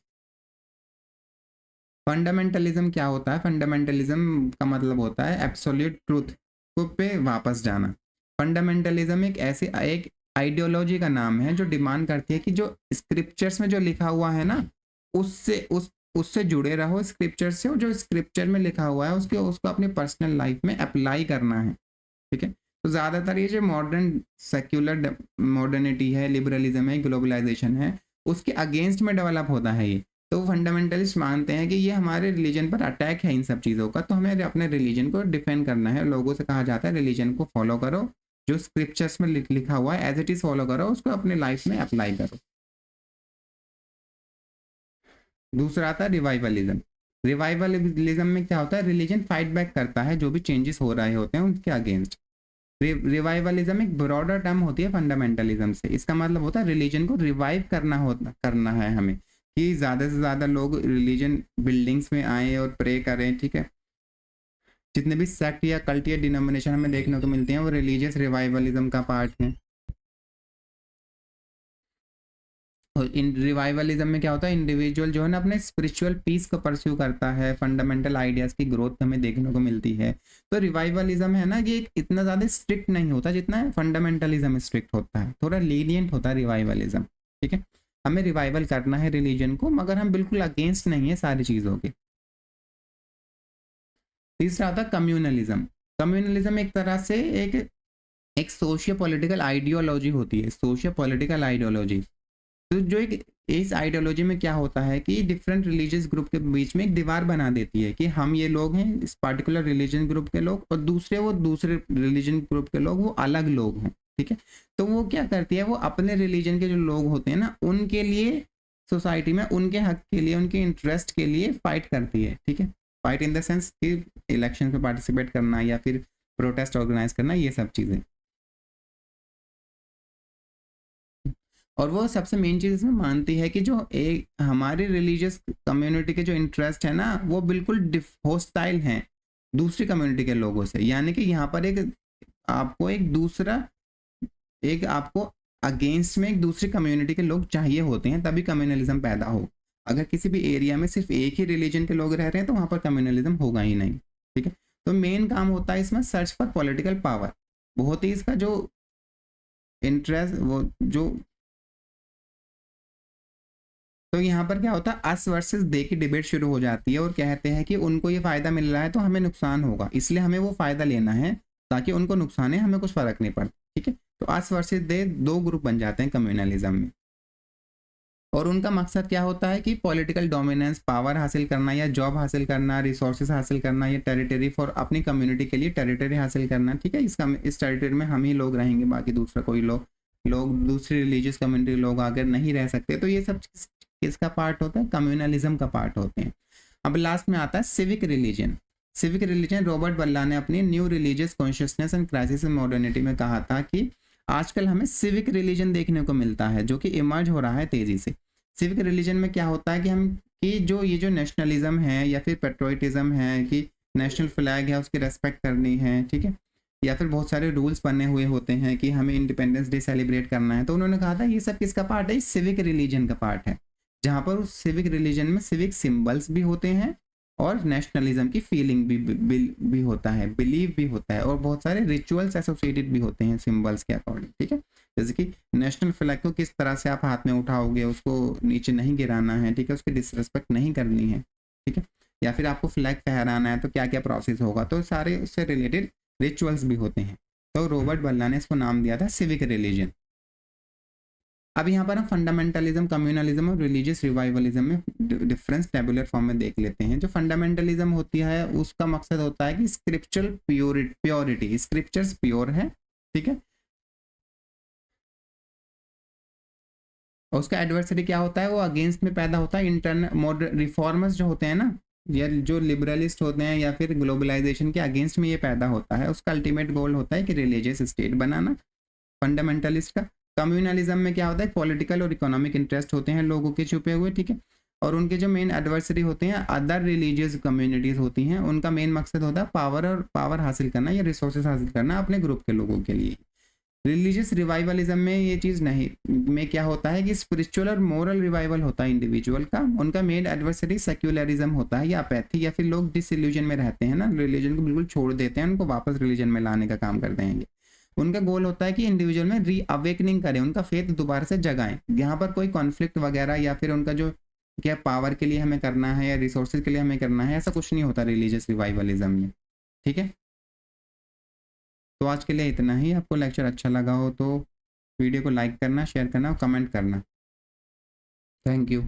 फंडामेंटलिज्म क्या होता है? फंडामेंटलिज्म का मतलब होता है एब्सोल्यूट ट्रूथ को पे वापस जाना। फंडामेंटलिज्म एक आइडियोलॉजी का नाम है जो डिमांड करती है कि जो स्क्रिप्चर्स में जो लिखा हुआ है ना उससे जुड़े रहो स्क्रिप्चर से, और जो स्क्रिप्चर में लिखा हुआ है उसको अपनी पर्सनल लाइफ में अप्लाई करना है। ठीक है। तो ज़्यादातर ये जो मॉडर्न सेक्युलर मॉडर्निटी है, लिबरलिज्म है, ग्लोबलाइजेशन है, उसके अगेंस्ट में डेवलप होता है ये। तो फंडामेंटलिस्ट मानते हैं कि ये हमारे रिलीजन पर अटैक है इन सब चीज़ों का, तो हमें अपने रिलीजन को डिफेंड करना है। लोगों से कहा जाता है रिलीजन को फॉलो करो, जो स्क्रिप्चर्स में लिखा हुआ है एज इट इज़ फॉलो करो, उसको अपने लाइफ में अप्लाई करो। दूसरा आता है रिवाइवलिज्म। रिवाइवलिज्म में क्या होता है? रिलीजन फाइट बैक करता है जो भी चेंजेस हो रहे होते हैं उनके अगेंस्ट। रिवाइवलिज्म एक ब्रॉडर टर्म होती है फंडामेंटलिज्म से। इसका मतलब होता है रिलीजन को रिवाइव करना है हमें, कि ज़्यादा से ज़्यादा लोग रिलीजन बिल्डिंग्स में आए और प्रे करें। ठीक है। जितने भी सेक्ट या कल्ट या डिनोमिनेशन हमें देखने को मिलते हैं वो रिलीजियस रिवाइवलिज्म का पार्ट है। और इन रिवाइवलिज्म में क्या होता है? इंडिविजुअल जो है ना अपने स्पिरिचुअल पीस को परस्यू करता है, फंडामेंटल आइडियाज की ग्रोथ हमें देखने को मिलती है। तो रिवाइवलिज्म है ना, ये इतना ज़्यादा स्ट्रिक्ट नहीं होता जितना फंडामेंटलिज्म स्ट्रिक्ट होता है, थोड़ा लीनियंट होता है रिवाइवलिज्म। ठीक है। हमें रिवाइवल करना है रिलीजन को, मगर हम बिल्कुल अगेंस्ट नहीं है सारी चीज़ों के। तीसरा आता है कम्युनलिज्म। कम्युनलिज्म एक तरह से एक सोशियो पॉलिटिकल आइडियोलॉजी होती है, सोशियो पॉलिटिकल आइडियोलॉजी। तो जो एक इस आइडियोलॉजी में क्या होता है कि डिफरेंट रिलीजियस ग्रुप के बीच में एक दीवार बना देती है कि हम ये लोग हैं इस पार्टिकुलर रिलीजन ग्रुप के लोग, और दूसरे रिलीजन ग्रुप के लोग वो अलग लोग हैं। ठीक है। तो वो क्या करती है? वो अपने रिलीजन के जो लोग होते हैं ना उनके लिए सोसाइटी में उनके हक के लिए, उनके इंटरेस्ट के लिए फाइट करती है। ठीक है। फाइट इन द सेंस कि इलेक्शन में पार्टिसिपेट करना या फिर प्रोटेस्ट ऑर्गेनाइज करना, ये सब चीज़ें। और वो सबसे मेन चीज़ इसमें मानती है कि जो एक हमारी रिलीजियस कम्युनिटी के जो इंटरेस्ट है ना वो बिल्कुल होस्टाइल हैं दूसरी कम्युनिटी के लोगों से। यानी कि यहाँ पर एक आपको अगेंस्ट में एक दूसरी कम्युनिटी के लोग चाहिए होते हैं, तभी कम्युनलिज्म पैदा हो। अगर किसी भी एरिया में सिर्फ एक ही रिलीजन के लोग रह रहे हैं तो वहाँ पर कम्युनलिज्म होगा ही नहीं। ठीक है। तो मेन काम होता है इसमें सर्च फॉर पॉलिटिकल पावर। बहुत ही इसका जो इंटरेस्ट वो जो तो यहाँ पर क्या होता है? अस वर्सेस दे की डिबेट शुरू हो जाती है और कहते हैं कि उनको ये फायदा मिल रहा है तो हमें नुकसान होगा, इसलिए हमें वो फायदा लेना है ताकि उनको नुकसान है, हमें कुछ फर्क नहीं पड़ता। ठीक है। तो अस वर्सेस दे दो ग्रुप बन जाते हैं कम्युनलिज्म में। और उनका मकसद क्या होता है कि पॉलिटिकल डोमिनेंस, पावर हासिल करना या जॉब हासिल करना, रिसोर्सेज हासिल करना या टेरिटरी फॉर अपनी कम्युनिटी के लिए टेरिटरी हासिल करना। ठीक है। इस टेरिटरी में हम ही लोग रहेंगे, बाकी दूसरा कोई लोग लोग दूसरी रिलीजियस कम्युनिटी लोग आकर नहीं रह सकते। तो ये सब किसका पार्ट होता है? कम्युनलिज्म का पार्ट होते हैं। अब लास्ट में आता है civic religion. Civic religion Robert बल्ला ने अपनी new religious consciousness and crisis in modernity में कहा था कि आजकल हमें सिविक रिलीजन देखने को मिलता है जो कि इमर्ज हो रहा है तेजी से। सिविक रिलीजन में क्या होता है कि हम कि जो ये जो नेशनलिज्म है या फिर पेट्रोइटिज्म है कि नेशनल फ्लैग है उसकी रेस्पेक्ट करनी है। ठीक है। या फिर बहुत सारे रूल्स बने हुए होते हैं कि हमें इंडिपेंडेंस डे सेलिब्रेट करना है, तो उन्होंने कहा था ये सब किसका पार्ट है? सिविक रिलीजन का पार्ट है, जहाँ पर उस सिविक रिलीजन में सिविक सिंबल्स भी होते हैं और नेशनलिज्म की फीलिंग भी होता है, बिलीव भी होता है, और बहुत सारे रिचुअल्स एसोसिएटेड भी होते हैं सिंबल्स के अकॉर्डिंग। ठीक है। जैसे कि नेशनल फ्लैग को किस तरह से आप हाथ में उठाओगे, उसको नीचे नहीं गिराना है। ठीक है। उसकी डिसरिस्पेक्ट नहीं करनी है। ठीक है। या फिर आपको फ्लैग फहराना है तो क्या क्या प्रोसेस होगा, तो सारे उससे रिलेटेड रिचुअल्स भी होते हैं। तो रॉबर्ट बल्ला ने इसको नाम दिया था सिविक रिलीजन। अब यहाँ पर हम फंडामेंटलिज्म, कम्युनलिज्म और रिलीजियस रिवाइवलिज्म में डिफरेंस टेबुलर फॉर्म में देख लेते हैं। जो फंडामेंटलिज्म होती है उसका मकसद होता है कि स्क्रिप्चरल प्योरिटी, स्क्रिप्चर्स प्योर है। ठीक है। और उसका एडवर्सरी क्या होता है? वो अगेंस्ट में पैदा होता है इंटरनल मॉडर्न रिफॉर्मर्स जो होते हैं ना, या जो लिबरलिस्ट होते हैं या फिर ग्लोबलाइजेशन के अगेंस्ट में ये पैदा होता है, उसका अल्टीमेट गोल होता है कि रिलीजियस स्टेट बनाना, फंडामेंटलिस्ट का। कम्युनलिज्म में क्या होता है, पॉलिटिकल और इकोनॉमिक इंटरेस्ट होते हैं लोगों के छुपे हुए, ठीक है। और उनके जो मेन एडवर्सरी होते हैं अदर रिलीजियस कम्युनिटीज होती हैं, उनका मेन मकसद होता है पावर, और पावर हासिल करना या रिसोर्सेज हासिल करना अपने ग्रुप के लोगों के लिए। रिलीजियस रिवाइवलिज्म में ये चीज़ नहीं, में क्या होता है कि स्पिरिचुअल और मोरल रिवाइवल होता है इंडिविजुअल का। उनका मेन एडवर्सरी सेक्युलरिज्म होता है या अपैथी, या फिर लोग डिसइल्यूजन में रहते हैं ना, रिलीजन को बिल्कुल छोड़ देते हैं, उनको वापस रिलीजन में लाने का काम करते हैं ये। उनका गोल होता है कि इंडिविजुअल में री अवेकनिंग करें, उनका फेथ दोबारा से जगाएं। यहाँ पर कोई कॉन्फ्लिक्ट वगैरह या फिर उनका जो क्या पावर के लिए हमें करना है या रिसोर्सेज के लिए हमें करना है, ऐसा कुछ नहीं होता रिलीजियस रिवाइवलिज्म में, ठीक है। तो आज के लिए इतना ही। आपको लेक्चर अच्छा लगा हो तो वीडियो को लाइक करना, शेयर करना और कमेंट करना। Thank you.